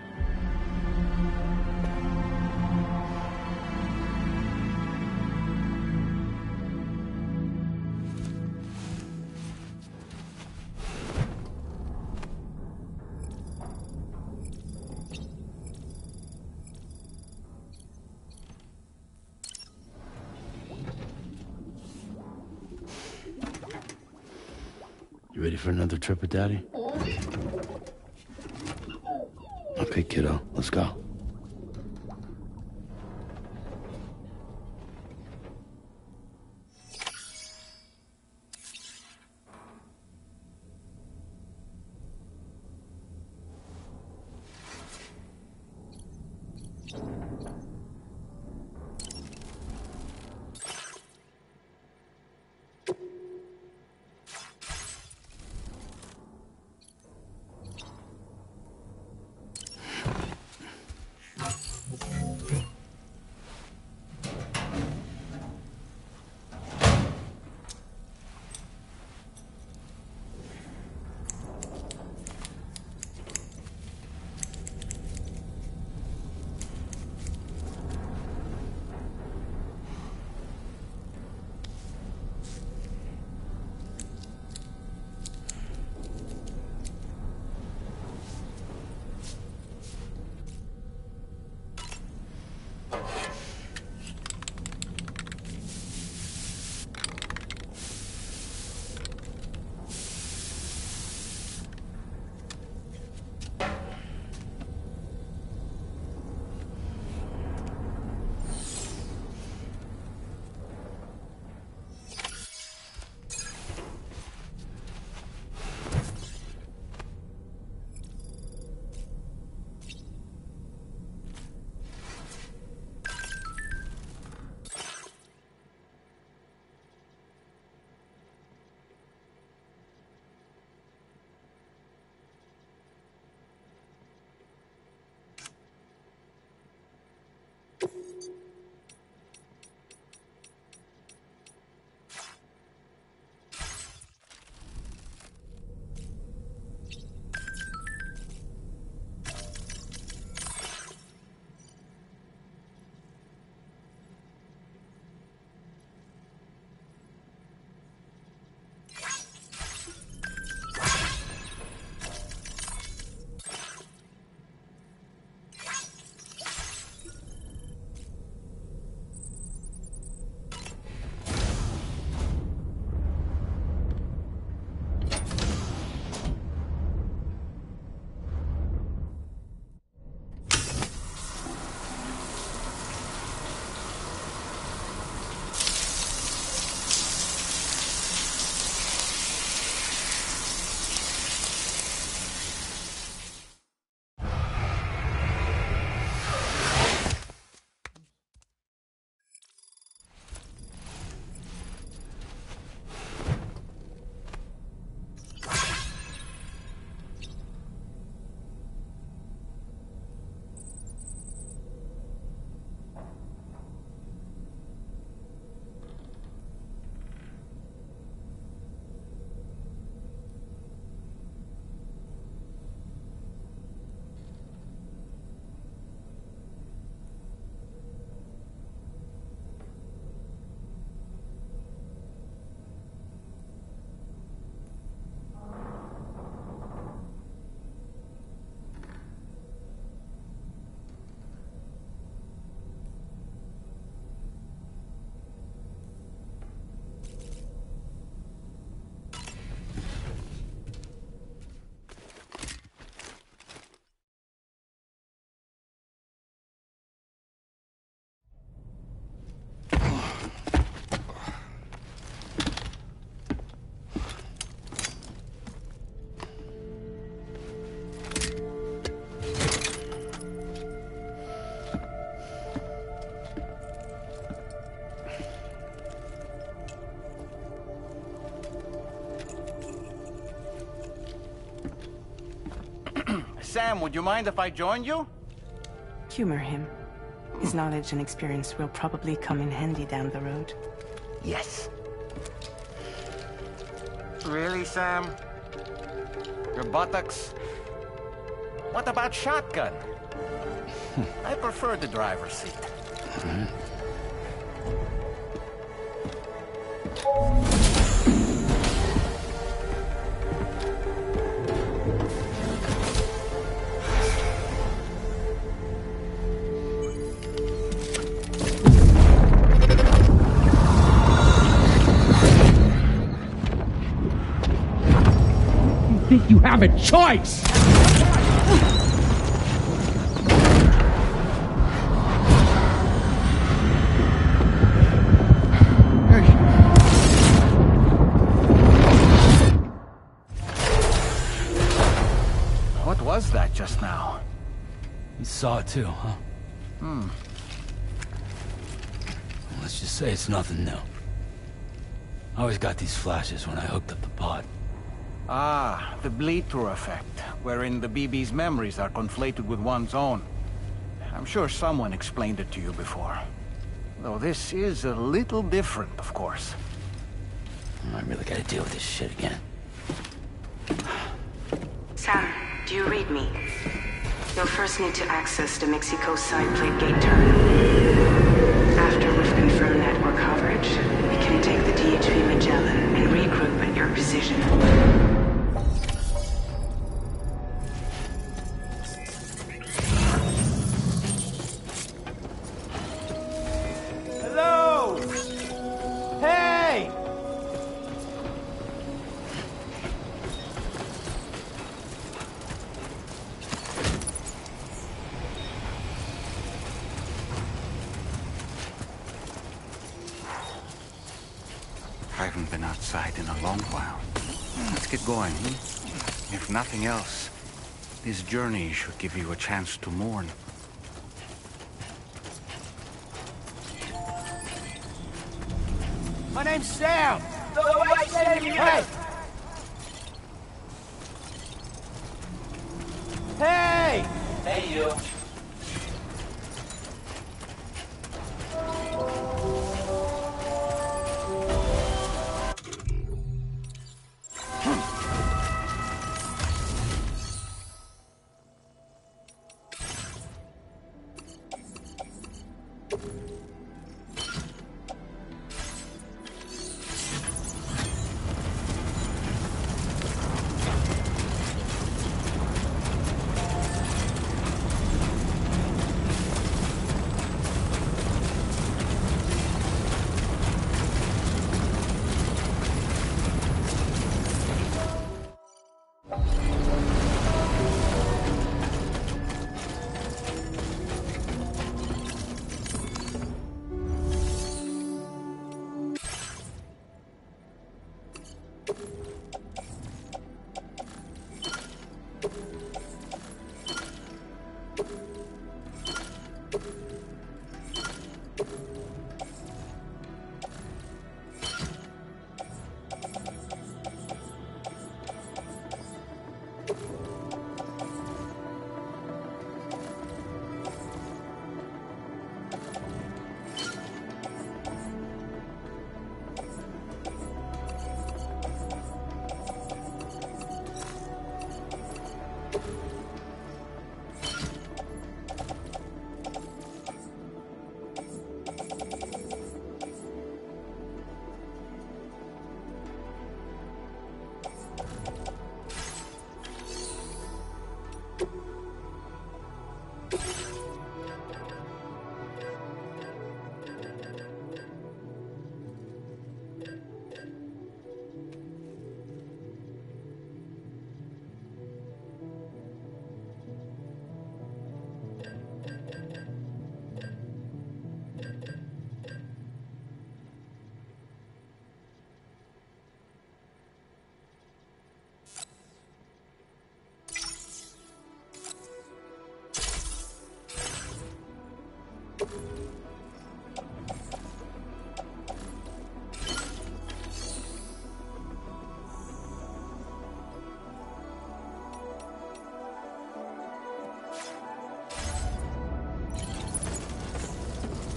You ready for another trip with Daddy? Okay, kiddo, let's go. Sam, would you mind if I joined you? Humor him. His knowledge and experience will probably come in handy down the road. Yes. Really, Sam? Your buttocks? What about shotgun? I prefer the driver's seat. Think you have a choice? What was that just now? You saw it too, huh? Let's just say it's nothing new. I always got these flashes when I hooked up the pod. Ah, the bleed-through effect, wherein the BB's memories are conflated with one's own. I'm sure someone explained it to you before. Though this is a little different, of course. I really gotta deal with this shit again. Sam, do you read me? You'll first need to access the Mexico side plate gate terminal. After we've confirmed network coverage, we can take the DHV Magellan and regroup at your position. Hello! Hey! I haven't been outside in a long while. Let's get going. If nothing else, this journey should give you a chance to mourn. My name's Sam! Hey! Hey! Hey, you.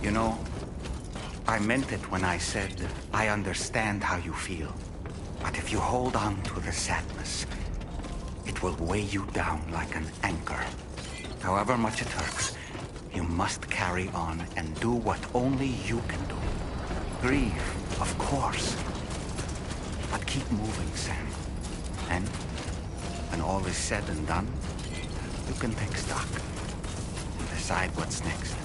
You know, I meant it when I said I understand how you feel. But if you hold on to the sadness, it will weigh you down like an anchor. However much it hurts, you must carry on and do what only you can do. Grieve, of course. But keep moving, Sam. And when all is said and done, you can take stock and decide what's next.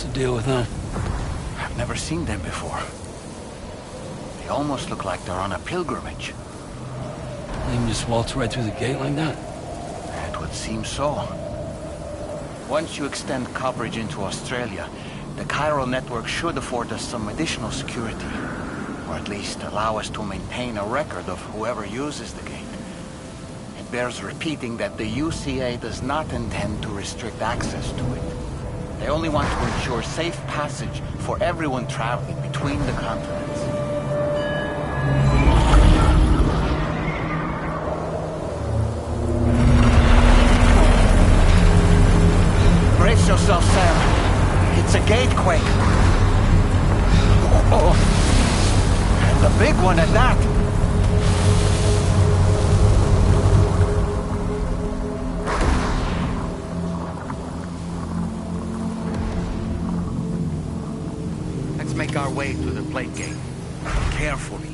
What's the deal with them? I've never seen them before. They almost look like they're on a pilgrimage. They can just waltz right through the gate like that? It would seem so. Once you extend coverage into Australia, the chiral network should afford us some additional security. Or at least allow us to maintain a record of whoever uses the gate. It bears repeating that the UCA does not intend to restrict access to it. They only want to ensure safe passage for everyone traveling between the continents. Brace yourself, Sam. It's a gatequake. Oh, and a big one at that. Let's make our way to the plate gate. Carefully.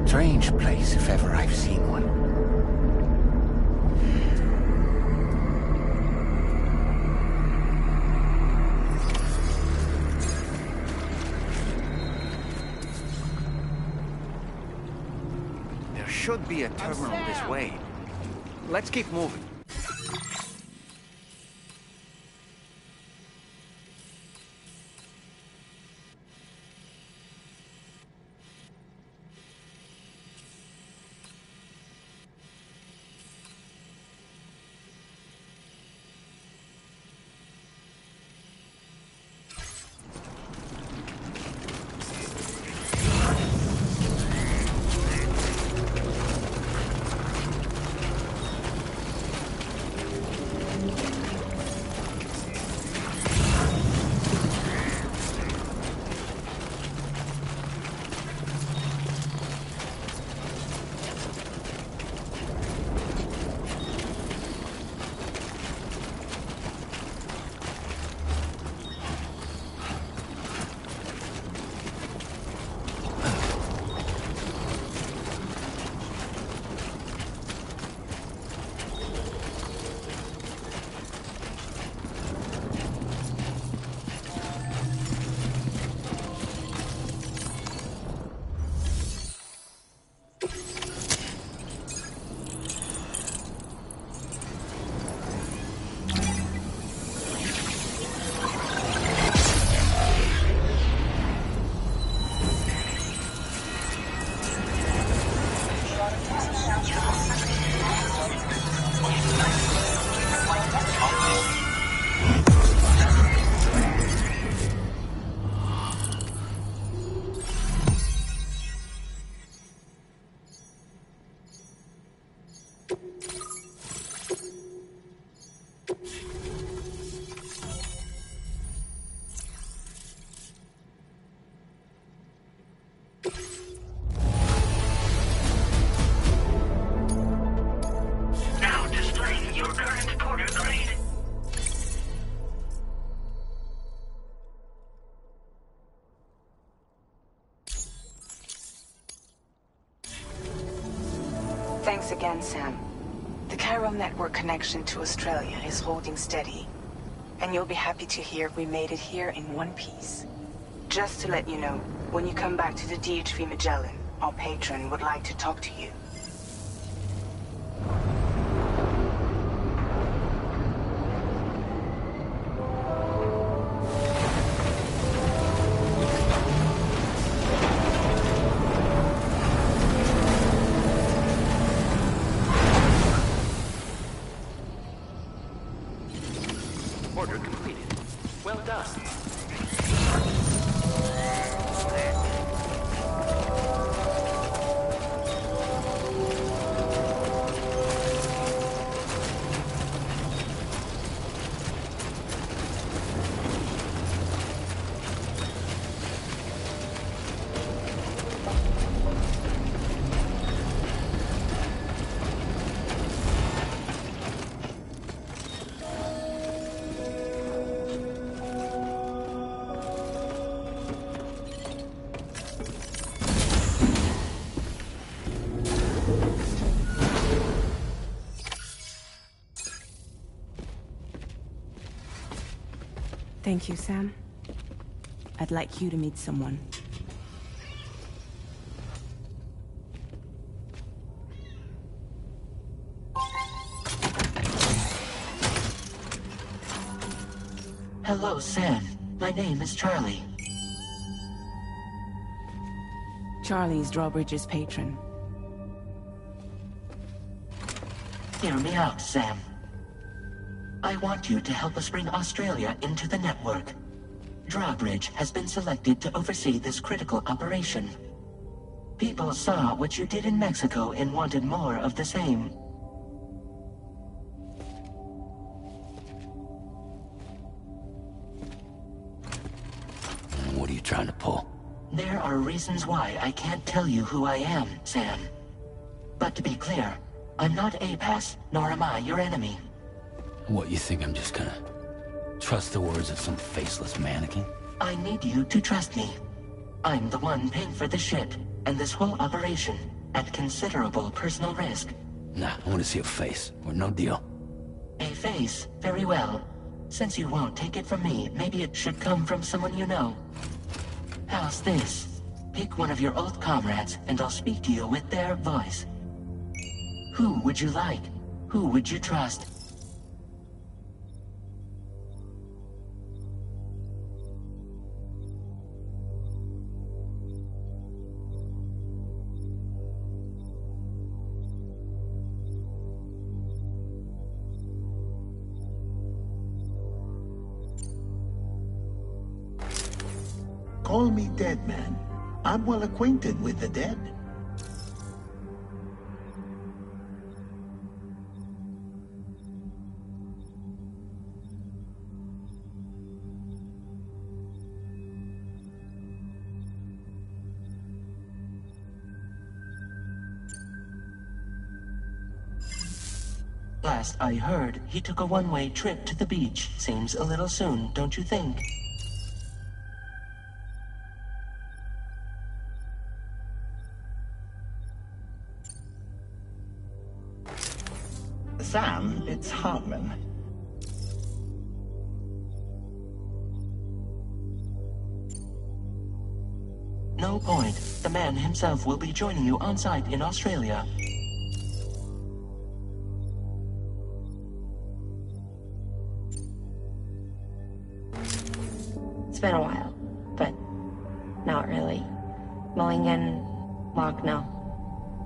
Strange place, if ever I've seen one. There should be a terminal this way. Let's keep moving. again, Sam. The chiral network connection to Australia is holding steady. And you'll be happy to hear we made it here in one piece. Just to let you know, when you come back to the DHV Magellan, our patron would like to talk to you. Order completed. Well done. Thank you, Sam. I'd like you to meet someone. Hello, Sam. My name is Charlie. Charlie's Drawbridge's patron. Hear me out, Sam. I want you to help us bring Australia into the network. Drawbridge has been selected to oversee this critical operation. People saw what you did in Mexico and wanted more of the same. What are you trying to pull? There are reasons why I can't tell you who I am, Sam. But to be clear, I'm not APAS, nor am I your enemy. What, you think I'm just gonna trust the words of some faceless mannequin? I need you to trust me. I'm the one paying for the shit, and this whole operation, at considerable personal risk. Nah, I want to see a face, or no deal. A face? Very well. Since you won't take it from me, maybe it should come from someone you know. How's this? Pick one of your old comrades, and I'll speak to you with their voice. Who would you like? Who would you trust? Call me dead, man. I'm well acquainted with the dead. Last I heard, he took a one-way trip to the beach. Seems a little soon, don't you think? Sam, it's Hartman. No point. The man himself will be joining you on site in Australia. It's been a while, but not really. Mulligan, Locke, no.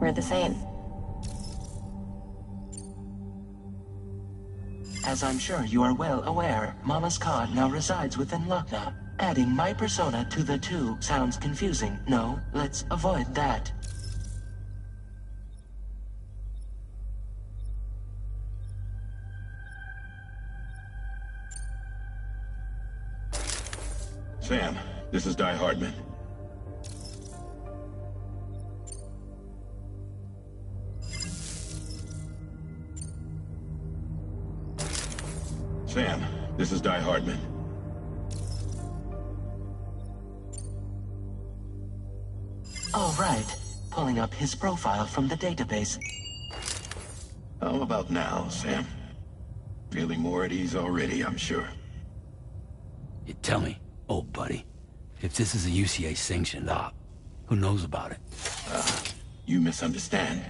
We're the same. As I'm sure you are well aware, Mama's Cod now resides within Lochna. Adding my persona to the two sounds confusing. No, let's avoid that. Sam, this is Di Hartman. Sam, this is Di Hartman. All right. Pulling up his profile from the database. How about now, Sam? Feeling more at ease already, I'm sure. You tell me, old buddy, if this is a UCA-sanctioned op, who knows about it? You misunderstand.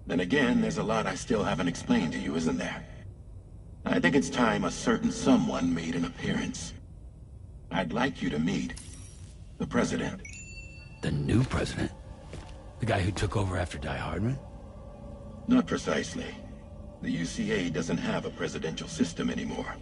Then again, there's a lot I still haven't explained to you, isn't there? I think it's time a certain someone made an appearance. I'd like you to meet the President. The new president? The guy who took over after Die Hardman? Not precisely. The UCA doesn't have a presidential system anymore.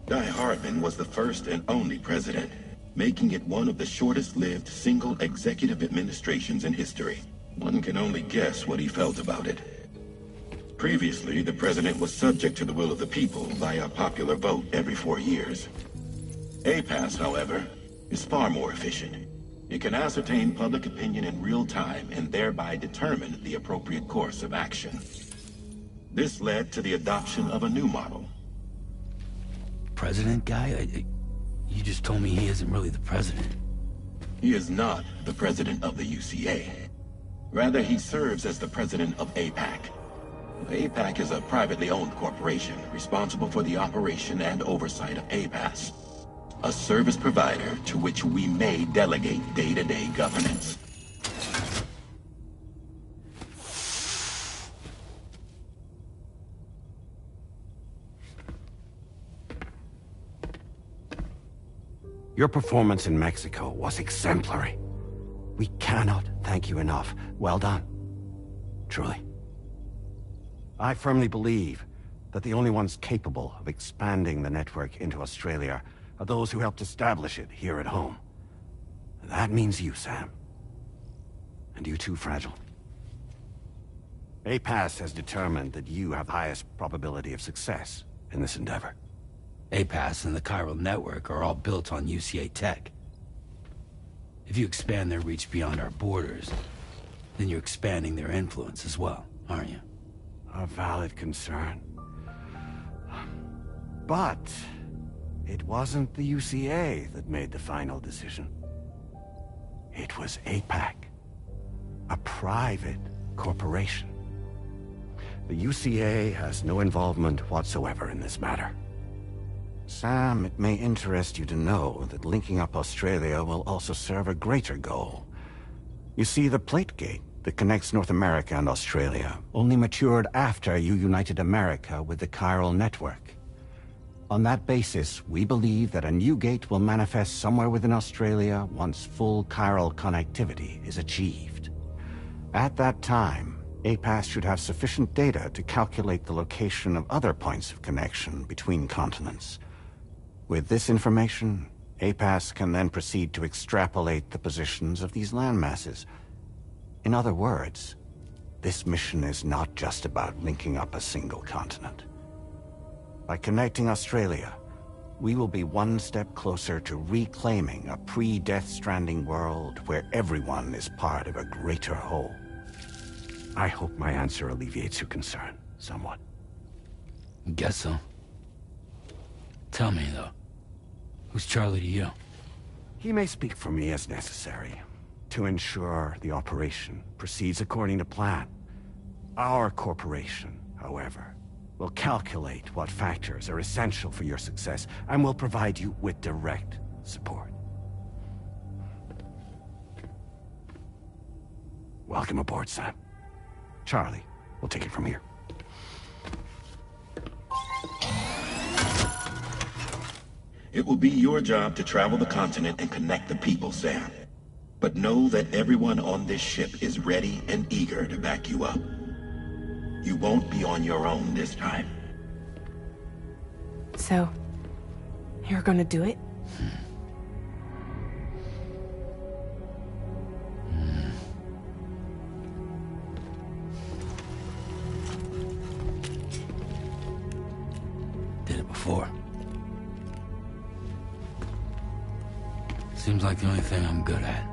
Die Hardman was the first and only president, making it one of the shortest-lived single executive administrations in history. One can only guess what he felt about it. Previously, the president was subject to the will of the people via popular vote every 4 years. APAS, however, is far more efficient. It can ascertain public opinion in real time and thereby determine the appropriate course of action. This led to the adoption of a new model. President guy? You just told me he isn't really the president. He is not the president of the UCA. Rather, he serves as the president of APAC. APAC is a privately owned corporation responsible for the operation and oversight of APAS, a service provider to which we may delegate day-to-day governance. Your performance in Mexico was exemplary. We cannot thank you enough. Well done. Truly. I firmly believe that the only ones capable of expanding the network into Australia are those who helped establish it here at home. That means you, Sam. And you too, Fragile. APAS has determined that you have the highest probability of success in this endeavor. APAS and the chiral network are all built on UCA tech. If you expand their reach beyond our borders, then you're expanding their influence as well, aren't you? A valid concern. But it wasn't the UCA that made the final decision. It was APAC, a private corporation. The UCA has no involvement whatsoever in this matter. Sam, it may interest you to know that linking up Australia will also serve a greater goal. You see, the plate gate that connects North America and Australia only matured after you united America with the chiral network. On that basis, we believe that a new gate will manifest somewhere within Australia once full chiral connectivity is achieved. At that time, APAS should have sufficient data to calculate the location of other points of connection between continents. With this information, APAS can then proceed to extrapolate the positions of these landmasses. In other words, this mission is not just about linking up a single continent. By connecting Australia, we will be one step closer to reclaiming a pre-Death Stranding world where everyone is part of a greater whole. I hope my answer alleviates your concern somewhat. Guess so. Tell me, though, who's Charlie to you? He may speak for me as necessary to ensure the operation proceeds according to plan. Our corporation, however, will calculate what factors are essential for your success and will provide you with direct support. Welcome aboard, Sam. Charlie, we'll take it from here. It will be your job to travel the continent and connect the people, Sam. But know that everyone on this ship is ready and eager to back you up. You won't be on your own this time. So, you're gonna do it? Did it before. Seems like the only thing I'm good at.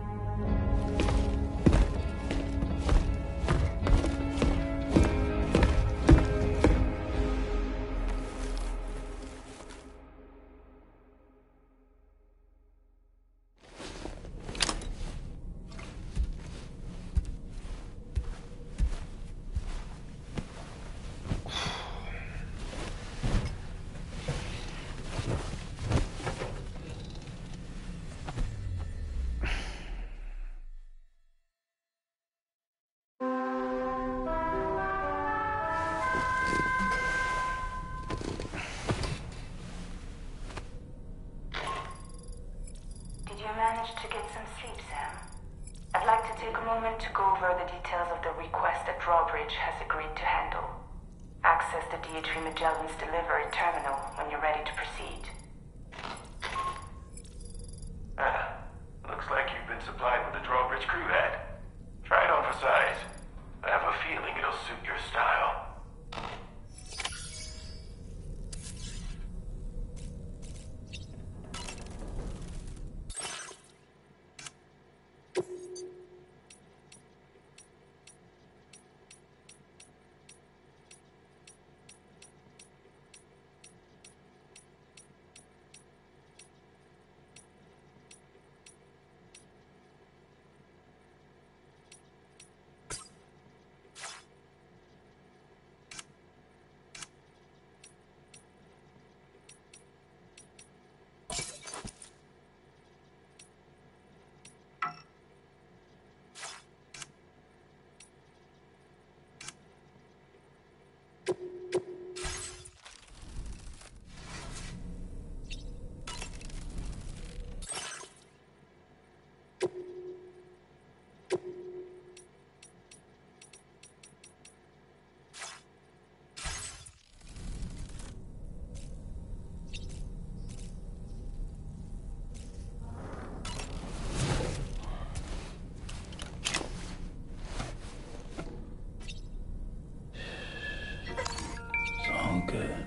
the DHV Magellan's delivery terminal when you're ready to proceed. Looks like you've been supplied with the drawbridge crew hat. Try it on for size. I have a feeling it'll suit your style.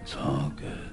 It's all good.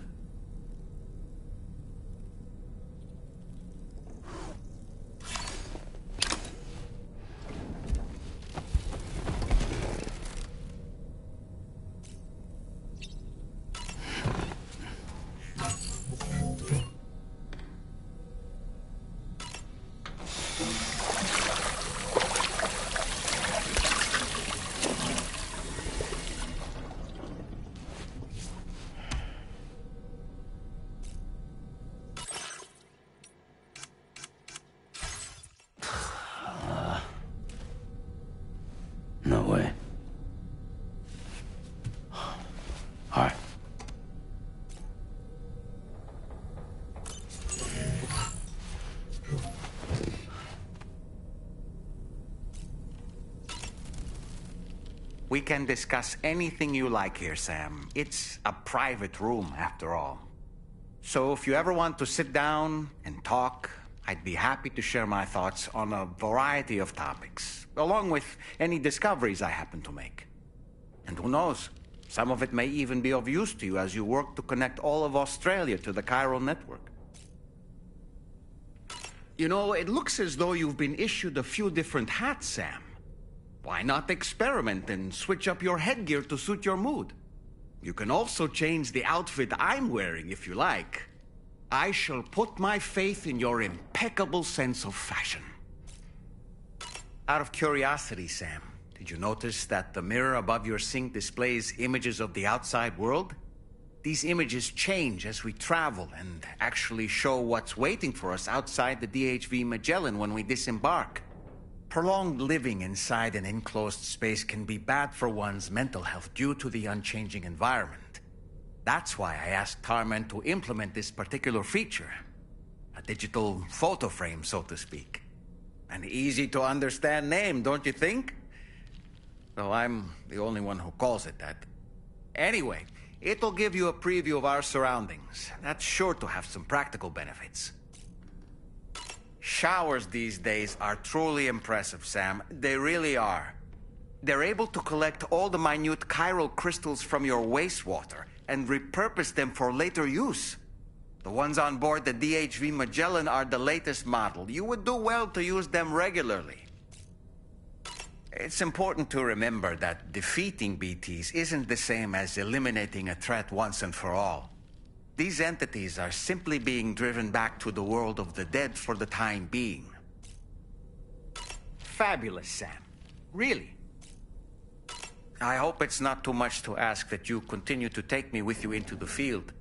No way. All right. We can discuss anything you like here, Sam. It's a private room, after all. So if you ever want to sit down and talk, I'd be happy to share my thoughts on a variety of topics, along with any discoveries I happen to make. And who knows, some of it may even be of use to you as you work to connect all of Australia to the chiral network. You know, it looks as though you've been issued a few different hats, Sam. Why not experiment and switch up your headgear to suit your mood? You can also change the outfit I'm wearing if you like. I shall put my faith in your impeccable sense of fashion. Out of curiosity, Sam, did you notice that the mirror above your sink displays images of the outside world? These images change as we travel and actually show what's waiting for us outside the DHV Magellan when we disembark. Prolonged living inside an enclosed space can be bad for one's mental health due to the unchanging environment. That's why I asked Tarman to implement this particular feature. A digital photo frame, so to speak. An easy-to-understand name, don't you think? Though I'm the only one who calls it that. Anyway, it'll give you a preview of our surroundings. That's sure to have some practical benefits. Showers these days are truly impressive, Sam. They really are. They're able to collect all the minute chiral crystals from your wastewater and repurpose them for later use. The ones on board the DHV Magellan are the latest model. You would do well to use them regularly. It's important to remember that defeating BTs isn't the same as eliminating a threat once and for all. These entities are simply being driven back to the world of the dead for the time being. Fabulous, Sam. Really. I hope it's not too much to ask that you continue to take me with you into the field.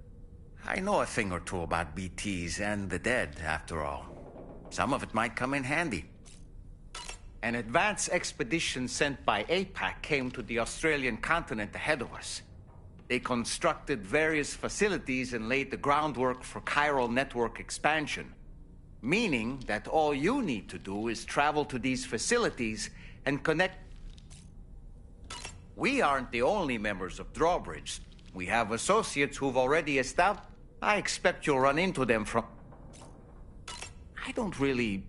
I know a thing or two about BTs and the dead, after all. Some of it might come in handy. An advance expedition sent by APAC came to the Australian continent ahead of us. They constructed various facilities and laid the groundwork for chiral network expansion, meaning that all you need to do is travel to these facilities and connect. We aren't the only members of Drawbridge. We have associates who've already established. I expect you'll run into them from... I don't really...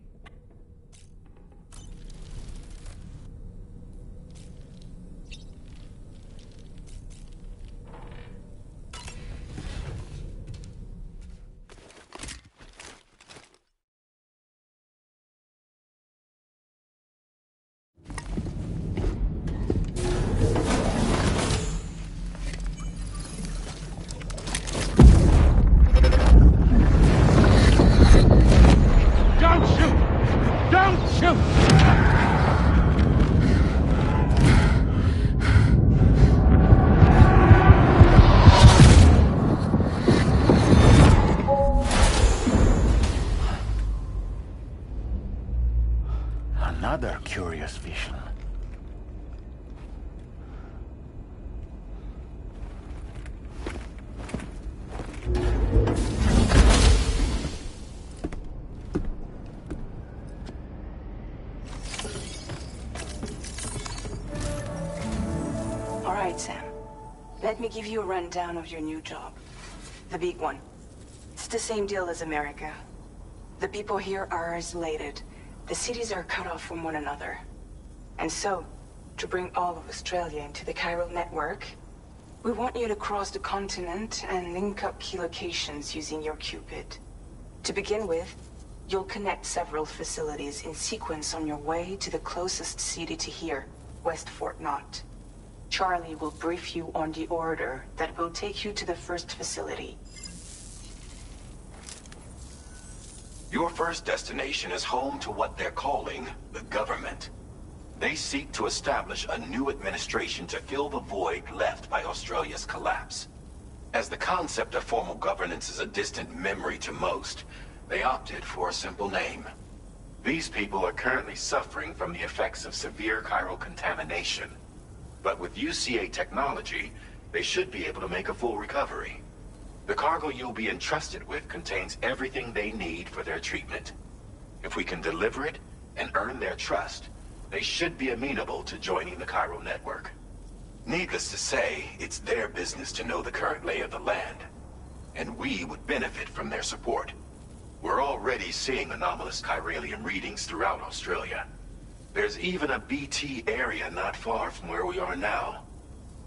Another curious vision. All right, Sam. Let me give you a rundown of your new job. The big one. It's the same deal as America. The people here are isolated. The cities are cut off from one another. And so, to bring all of Australia into the chiral network, we want you to cross the continent and link up key locations using your Cupid. To begin with, you'll connect several facilities in sequence on your way to the closest city to here, West Fort Knott. Charlie will brief you on the order that will take you to the first facility. Your first destination is home to what they're calling the government. They seek to establish a new administration to fill the void left by Australia's collapse. As the concept of formal governance is a distant memory to most, they opted for a simple name. These people are currently suffering from the effects of severe chiral contamination. But with UCA technology, they should be able to make a full recovery. The cargo you'll be entrusted with contains everything they need for their treatment. If we can deliver it and earn their trust, they should be amenable to joining the chiral network. Needless to say, it's their business to know the current lay of the land, and we would benefit from their support. We're already seeing anomalous chiralium readings throughout Australia. There's even a BT area not far from where we are now.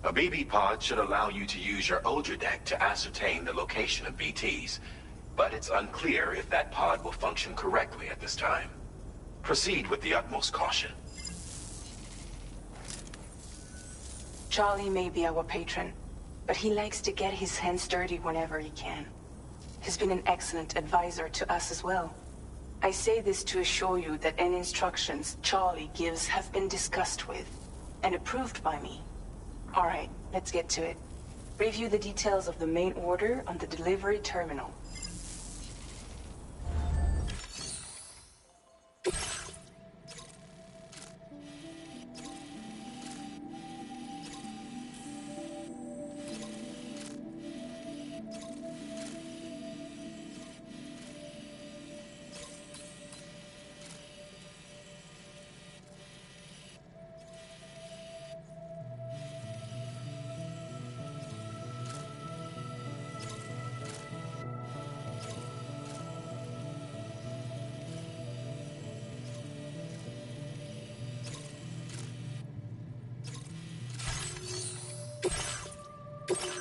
A BB pod should allow you to use your Ultra deck to ascertain the location of BTs, but it's unclear if that pod will function correctly at this time. Proceed with the utmost caution. Charlie may be our patron, but he likes to get his hands dirty whenever he can. He's been an excellent advisor to us as well. I say this to assure you that any instructions Charlie gives have been discussed with and approved by me. All right, let's get to it. Review the details of the main order on the delivery terminal.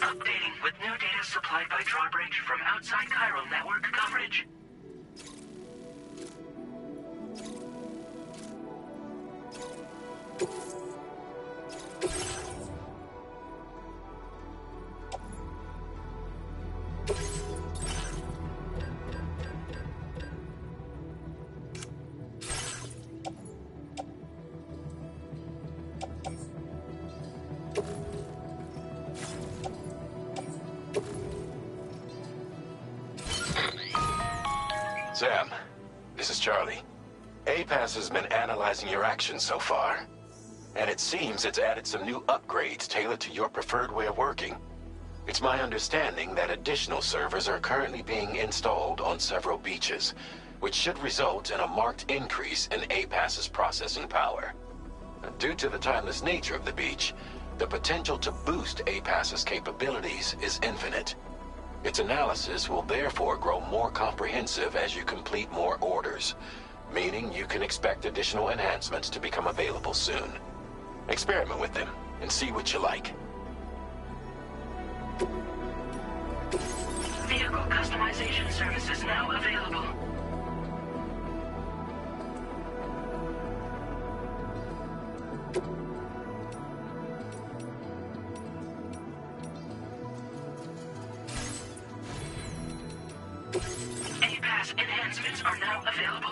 Updating with new data supplied by Drawbridge from outside chiral network coverage. Sam, this is Charlie. APAS has been analyzing your actions so far, and it seems it's added some new upgrades tailored to your preferred way of working. It's my understanding that additional servers are currently being installed on several beaches, which should result in a marked increase in APAS's processing power. Due to the timeless nature of the beach, The potential to boost APAS's capabilities is infinite. Its analysis will therefore grow more comprehensive as you complete more orders, meaning you can expect additional enhancements to become available soon. Experiment with them and see what you like. Vehicle customization services now available. A-Pass enhancements are now available.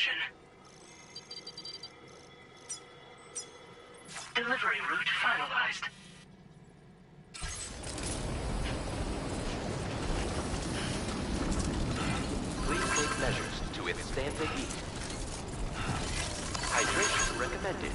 position. Delivery route finalized. Please take measures to withstand the heat. Hydration recommended.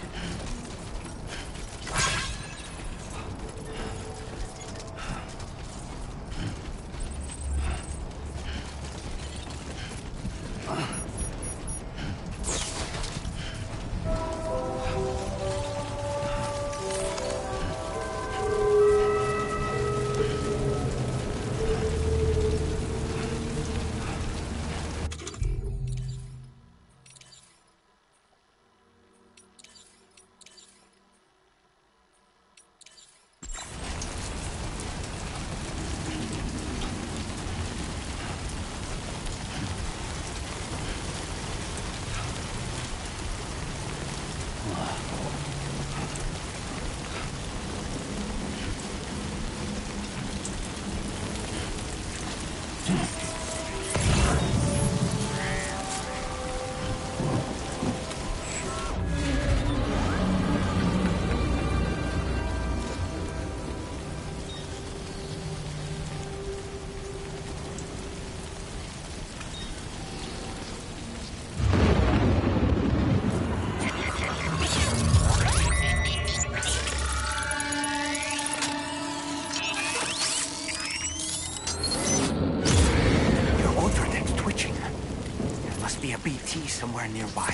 BT somewhere nearby.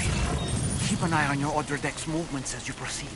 Keep an eye on your other deck's movements as you proceed.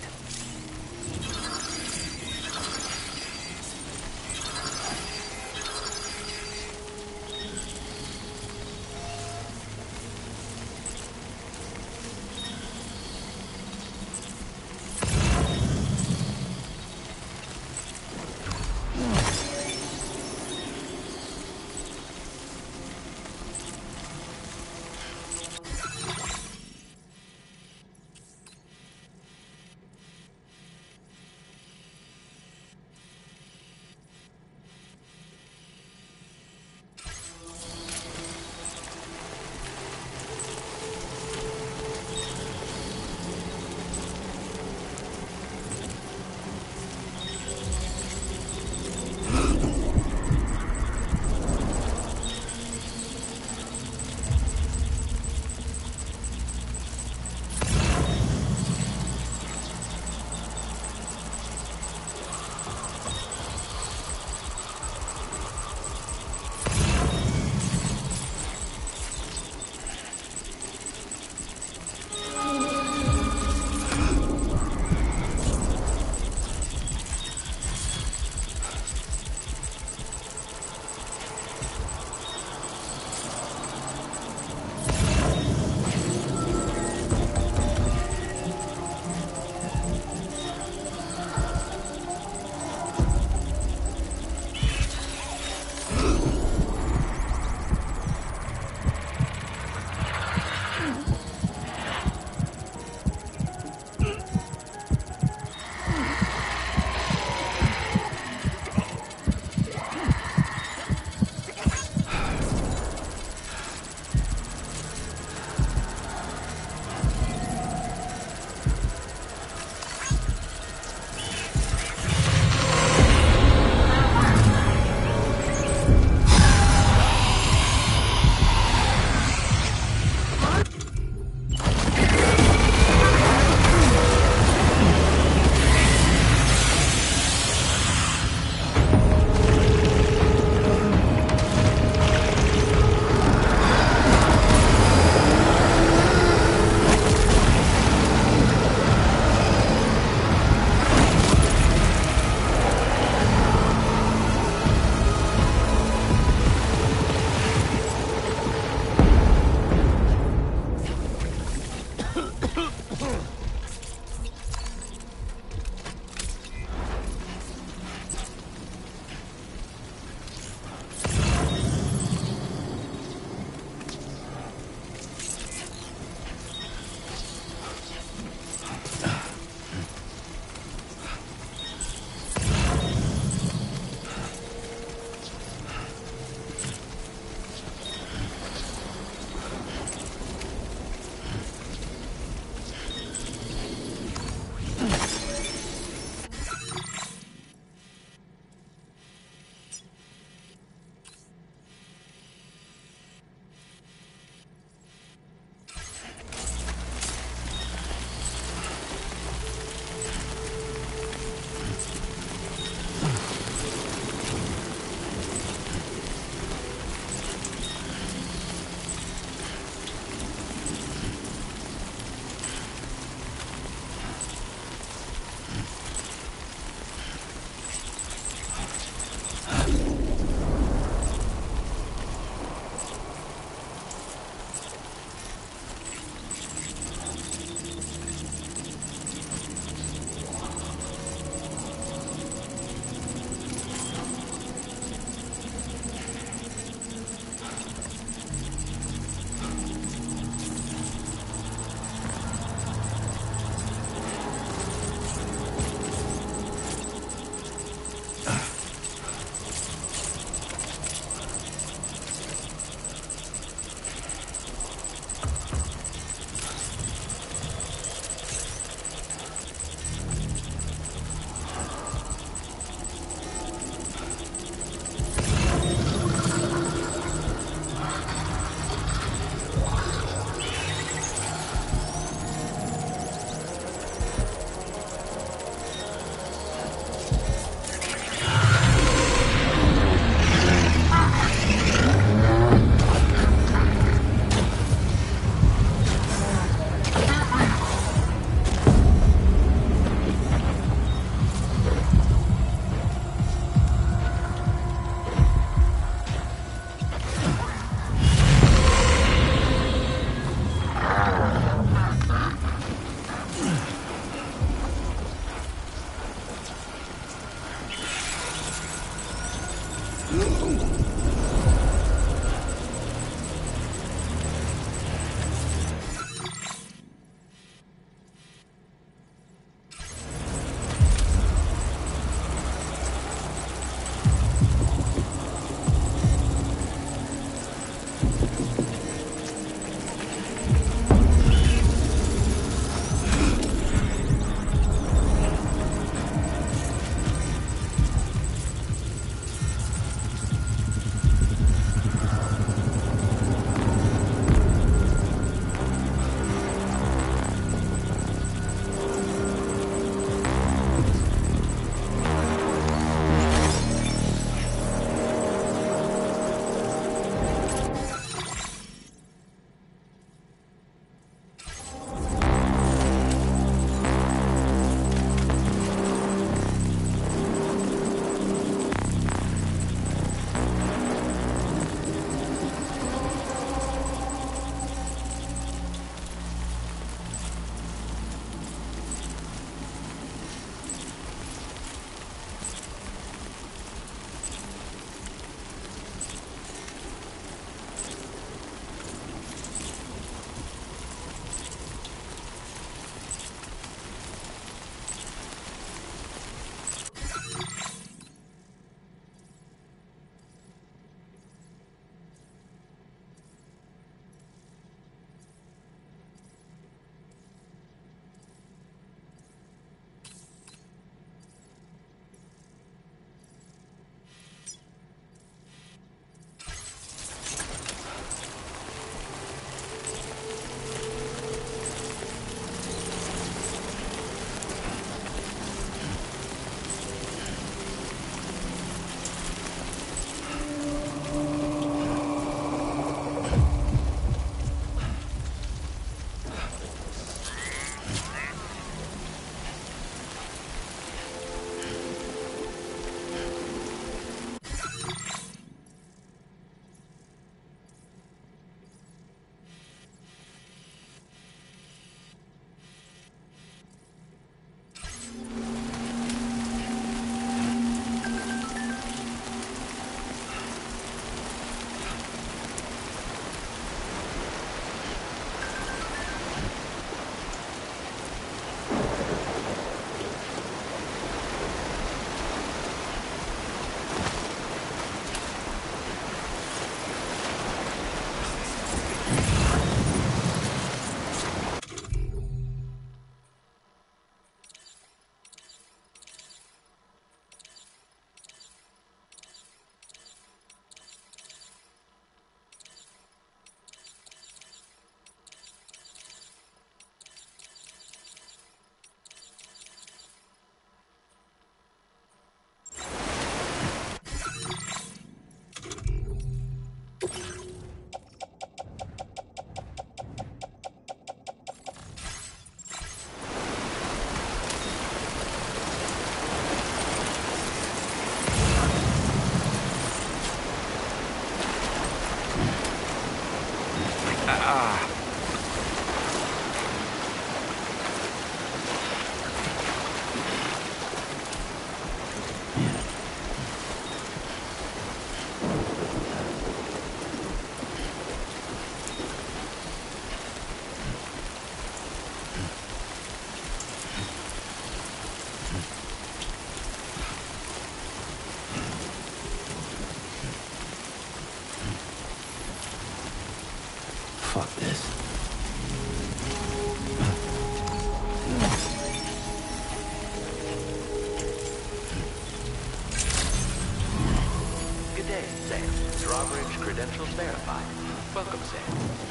credentials verified. Welcome, Sam.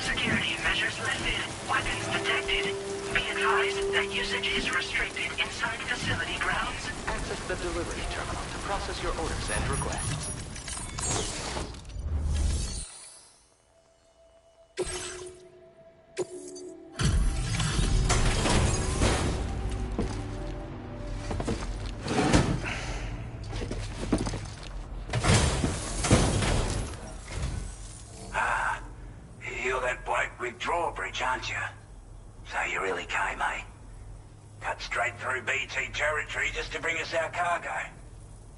Security measures lifted. Weapons detected. Be advised that usage is restricted inside facility grounds. Access the delivery terminal to process your orders and requests. You're that bloke with drawbridge, aren't you? So you really came, eh? Cut straight through BT territory just to bring us our cargo.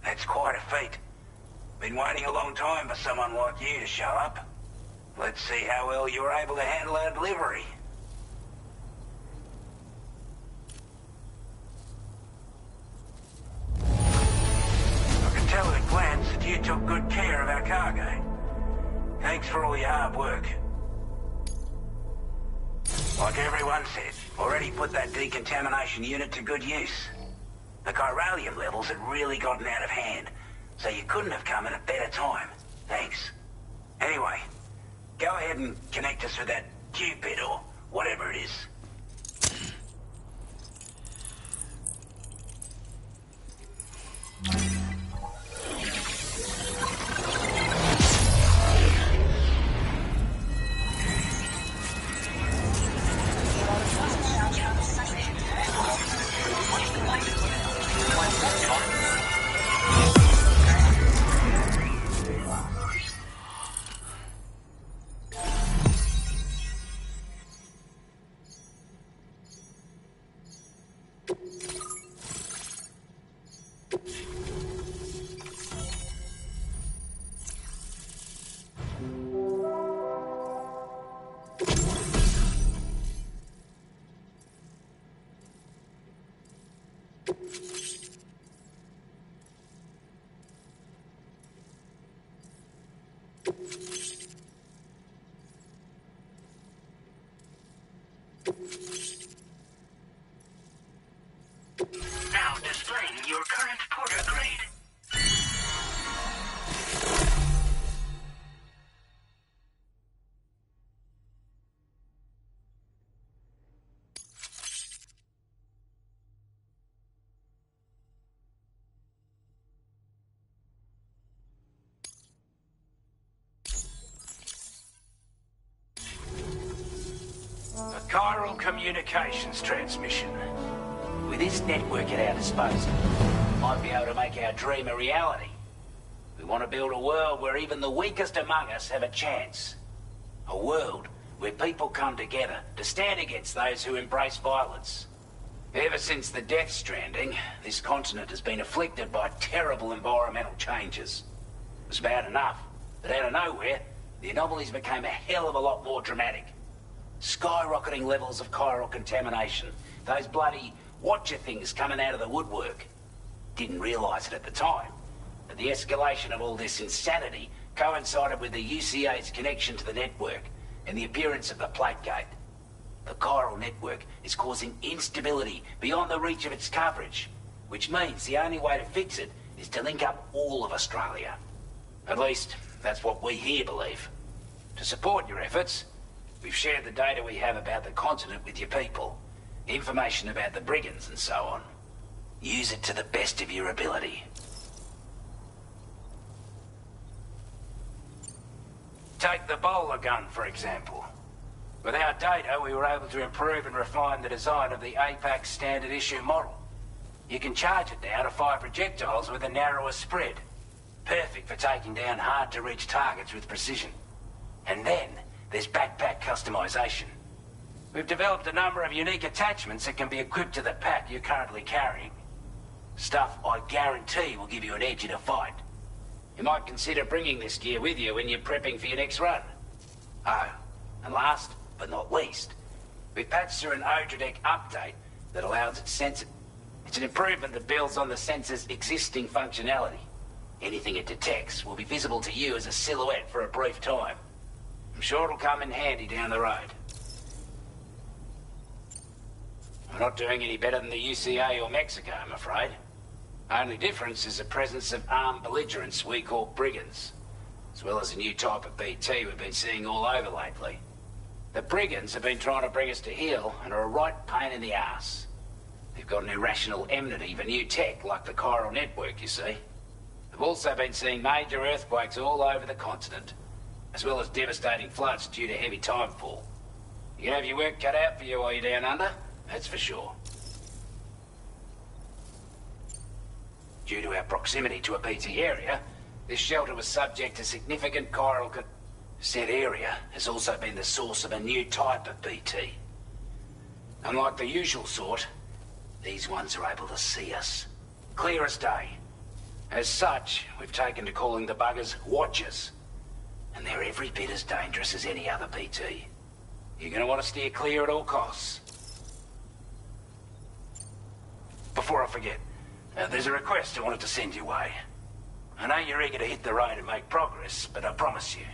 That's quite a feat. Been waiting a long time for someone like you to show up. Let's see how well you were able to handle our delivery. I can tell at a glance that you took good care of our cargo. Thanks for all your hard work. Like everyone said, already put that decontamination unit to good use. The chiralium levels had really gotten out of hand, so you couldn't have come at a better time. Thanks. Anyway, go ahead and connect us with that Cupid or whatever it is. Now displaying your current porter grade. A chiral communications transmission. With this network at our disposal, we might be able to make our dream a reality. We want to build a world where even the weakest among us have a chance. A world where people come together to stand against those who embrace violence. Ever since the Death Stranding, this continent has been afflicted by terrible environmental changes. It was bad enough, but out of nowhere, the anomalies became a hell of a lot more dramatic. Skyrocketing levels of chiral contamination. Those bloody watcher things coming out of the woodwork. Didn't realize it at the time, but the escalation of all this insanity coincided with the UCA's connection to the network and the appearance of the plate gate. The chiral network is causing instability beyond the reach of its coverage, which means the only way to fix it is to link up all of Australia. At least, that's what we here believe. To support your efforts, we've shared the data we have about the continent with your people. Information about the brigands and so on. Use it to the best of your ability. Take the bowler gun, for example. With our data, we were able to improve and refine the design of the APAC standard issue model. You can charge it now to fire projectiles with a narrower spread. Perfect for taking down hard-to-reach targets with precision. And then, there's backpack customization. We've developed a number of unique attachments that can be equipped to the pack you're currently carrying. Stuff I guarantee will give you an edge in a fight. You might consider bringing this gear with you when you're prepping for your next run. Oh, and last but not least, we've patched through an Odradec update that allows it sensor. It's an improvement that builds on the sensor's existing functionality. Anything it detects will be visible to you as a silhouette for a brief time. I'm sure it'll come in handy down the road. We're not doing any better than the UCA or Mexico, I'm afraid. Only difference is the presence of armed belligerents we call brigands. as well as a new type of BT we've been seeing all over lately. The brigands have been trying to bring us to heel and are a right pain in the ass. They've got an irrational enmity for new tech like the chiral network, you see. They've also been seeing major earthquakes all over the continent, as well as devastating floods due to heavy timefall. You can have your work cut out for you while you're down under, that's for sure. Due to our proximity to a BT area, this shelter was subject to significant chiral Said area has also been the source of a new type of BT. Unlike the usual sort, these ones are able to see us. Clear as day. As such, we've taken to calling the buggers Watchers. And they're every bit as dangerous as any other BT. You're gonna want to steer clear at all costs. Before I forget, there's a request I wanted to send your way. I know you're eager to hit the road and make progress, but I promise you,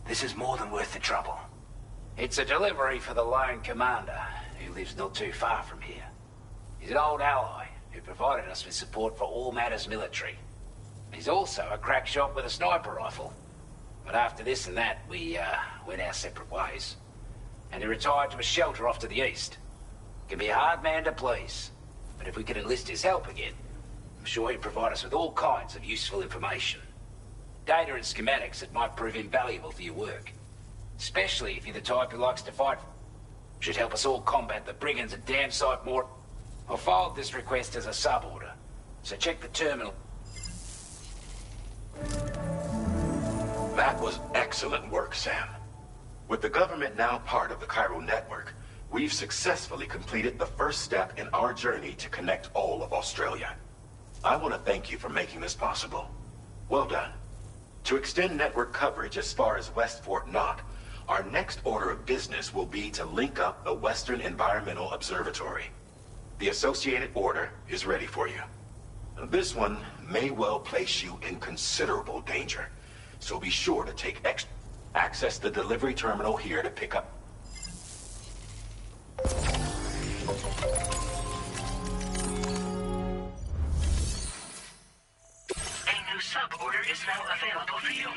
this is more than worth the trouble. It's a delivery for the lone commander, who lives not too far from here. He's an old ally who provided us with support for all matters military. He's also a crack shot with a sniper rifle. But after this and that, we went our separate ways. And he retired to a shelter off to the east. Can be a hard man to please, but if we could enlist his help again, I'm sure he'd provide us with all kinds of useful information. Data and schematics that might prove invaluable for your work. Especially if you're the type who likes to fight. Should help us all combat the brigands a damn sight more. I filed this request as a sub-order, so check the terminal. That was excellent work, Sam. With the government now part of the chiral network, we've successfully completed the first step in our journey to connect all of Australia. I want to thank you for making this possible. Well done. To extend network coverage as far as West Fort Knott, our next order of business will be to link up the Western Environmental Observatory. The associated order is ready for you. This one may well place you in considerable danger, so be sure to take access the delivery terminal here to pick up. A new sub-order is now available for you.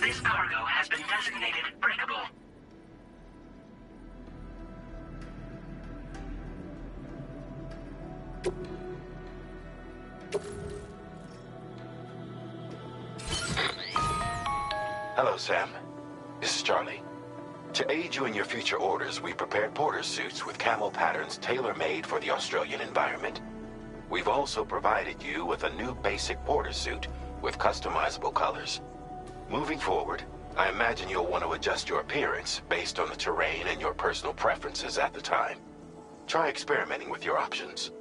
This cargo has been designated breakable. Hello, Sam. This is Charlie. To aid you in your future orders, we prepared porter suits with camo patterns tailor-made for the Australian environment. We've also provided you with a new basic porter suit with customizable colors. Moving forward, I imagine you'll want to adjust your appearance based on the terrain and your personal preferences at the time. Try experimenting with your options.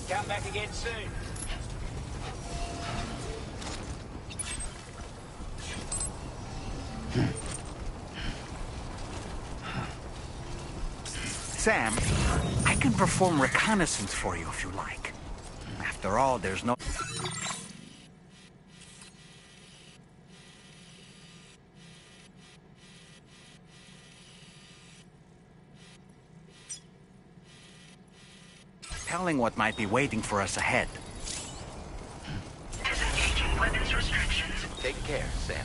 Come back again soon. Sam, I can perform reconnaissance for you if you like. After all, there's no... telling what might be waiting for us ahead. Disengaging weapons restrictions. Take care, Sam.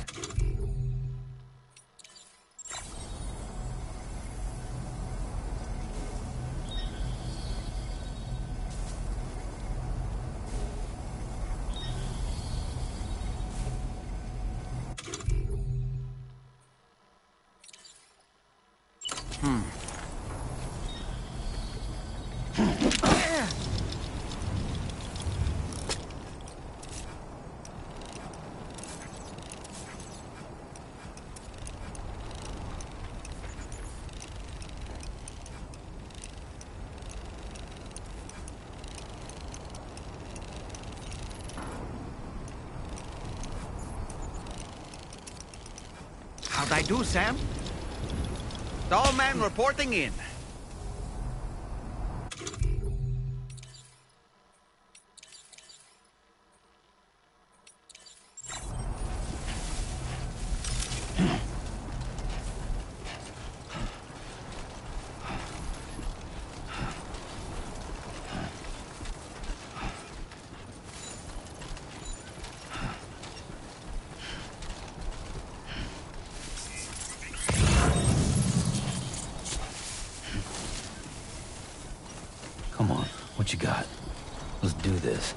How'd I do, Sam? Tall man reporting in. Come on, what you got? Let's do this.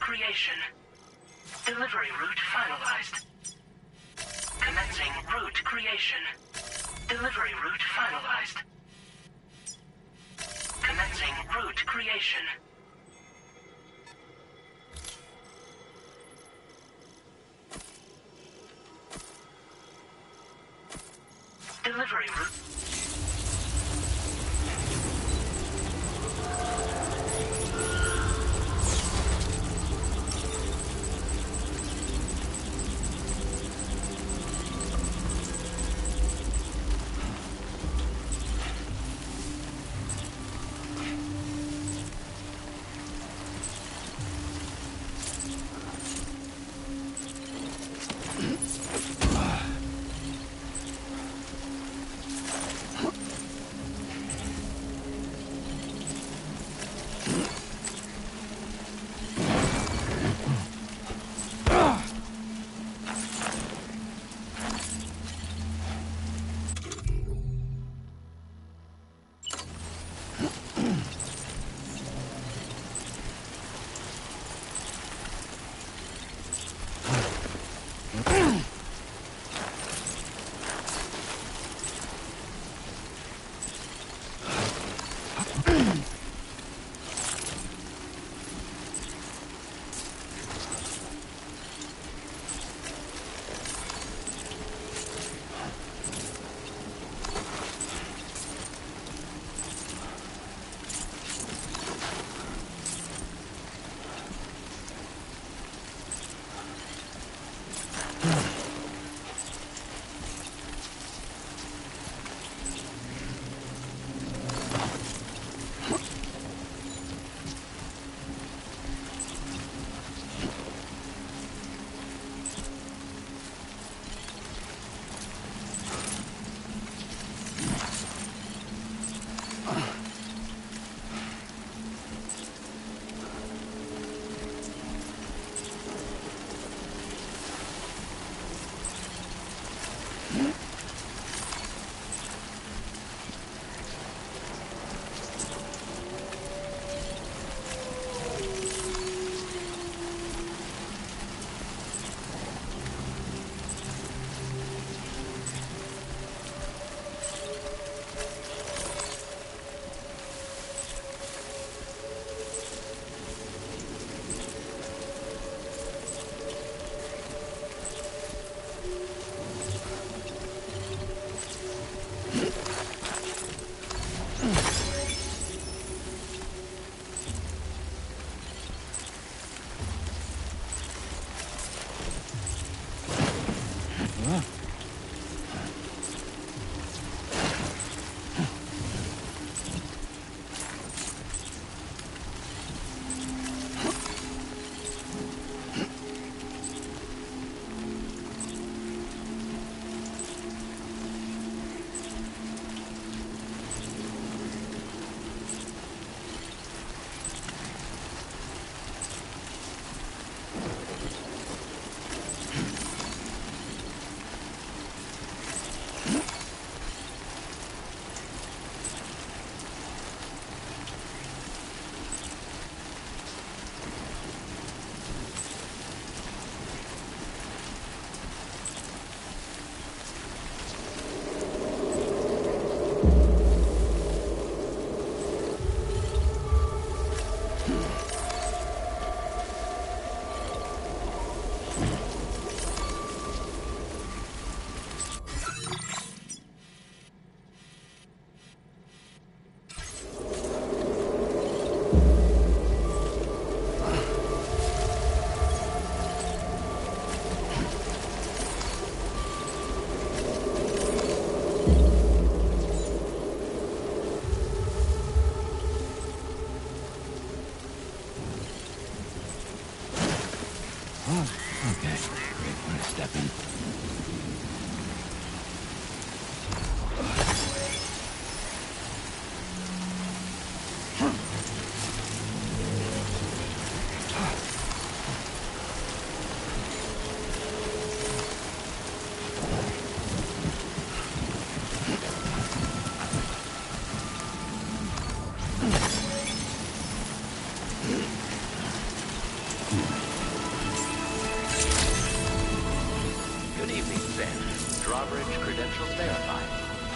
Creation. Delivery route finalized. Commencing route creation. Delivery route finalized. Commencing route creation. Delivery route.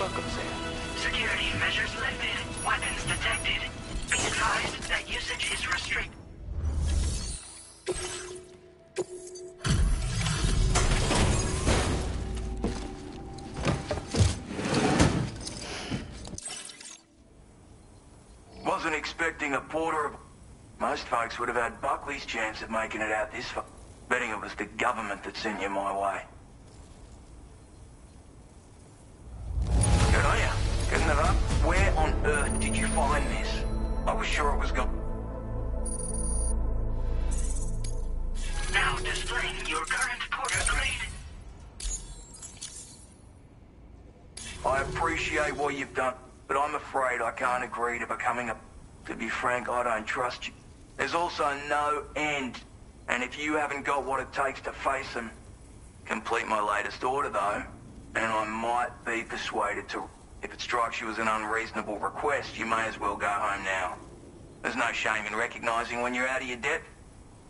Welcome, Sam. Security measures lifted. Weapons detected. Be advised that usage is restricted. Wasn't expecting a porter of... Most folks would have had Buckley's chance of making it out this far. Betting it was the government that sent you my way. Good on you. Getting it up. Where on earth did you find this? I was sure it was gone. Now displaying your current porter grade. I appreciate what you've done, but I'm afraid I can't agree to becoming a... To be frank, I don't trust you. There's also no end. And if you haven't got what it takes to face them... Complete my latest order, though, and I might be persuaded to... If it strikes you as an unreasonable request, you may as well go home now. There's no shame in recognizing when you're out of your depth.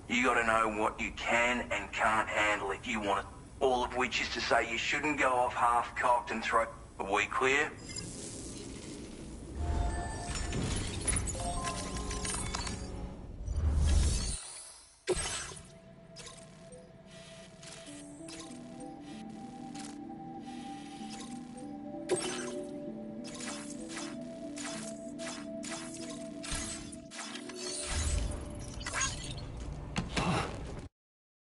You gotta know what you can and can't handle if you want it. All of which is to say you shouldn't go off half-cocked and throw... Are we clear?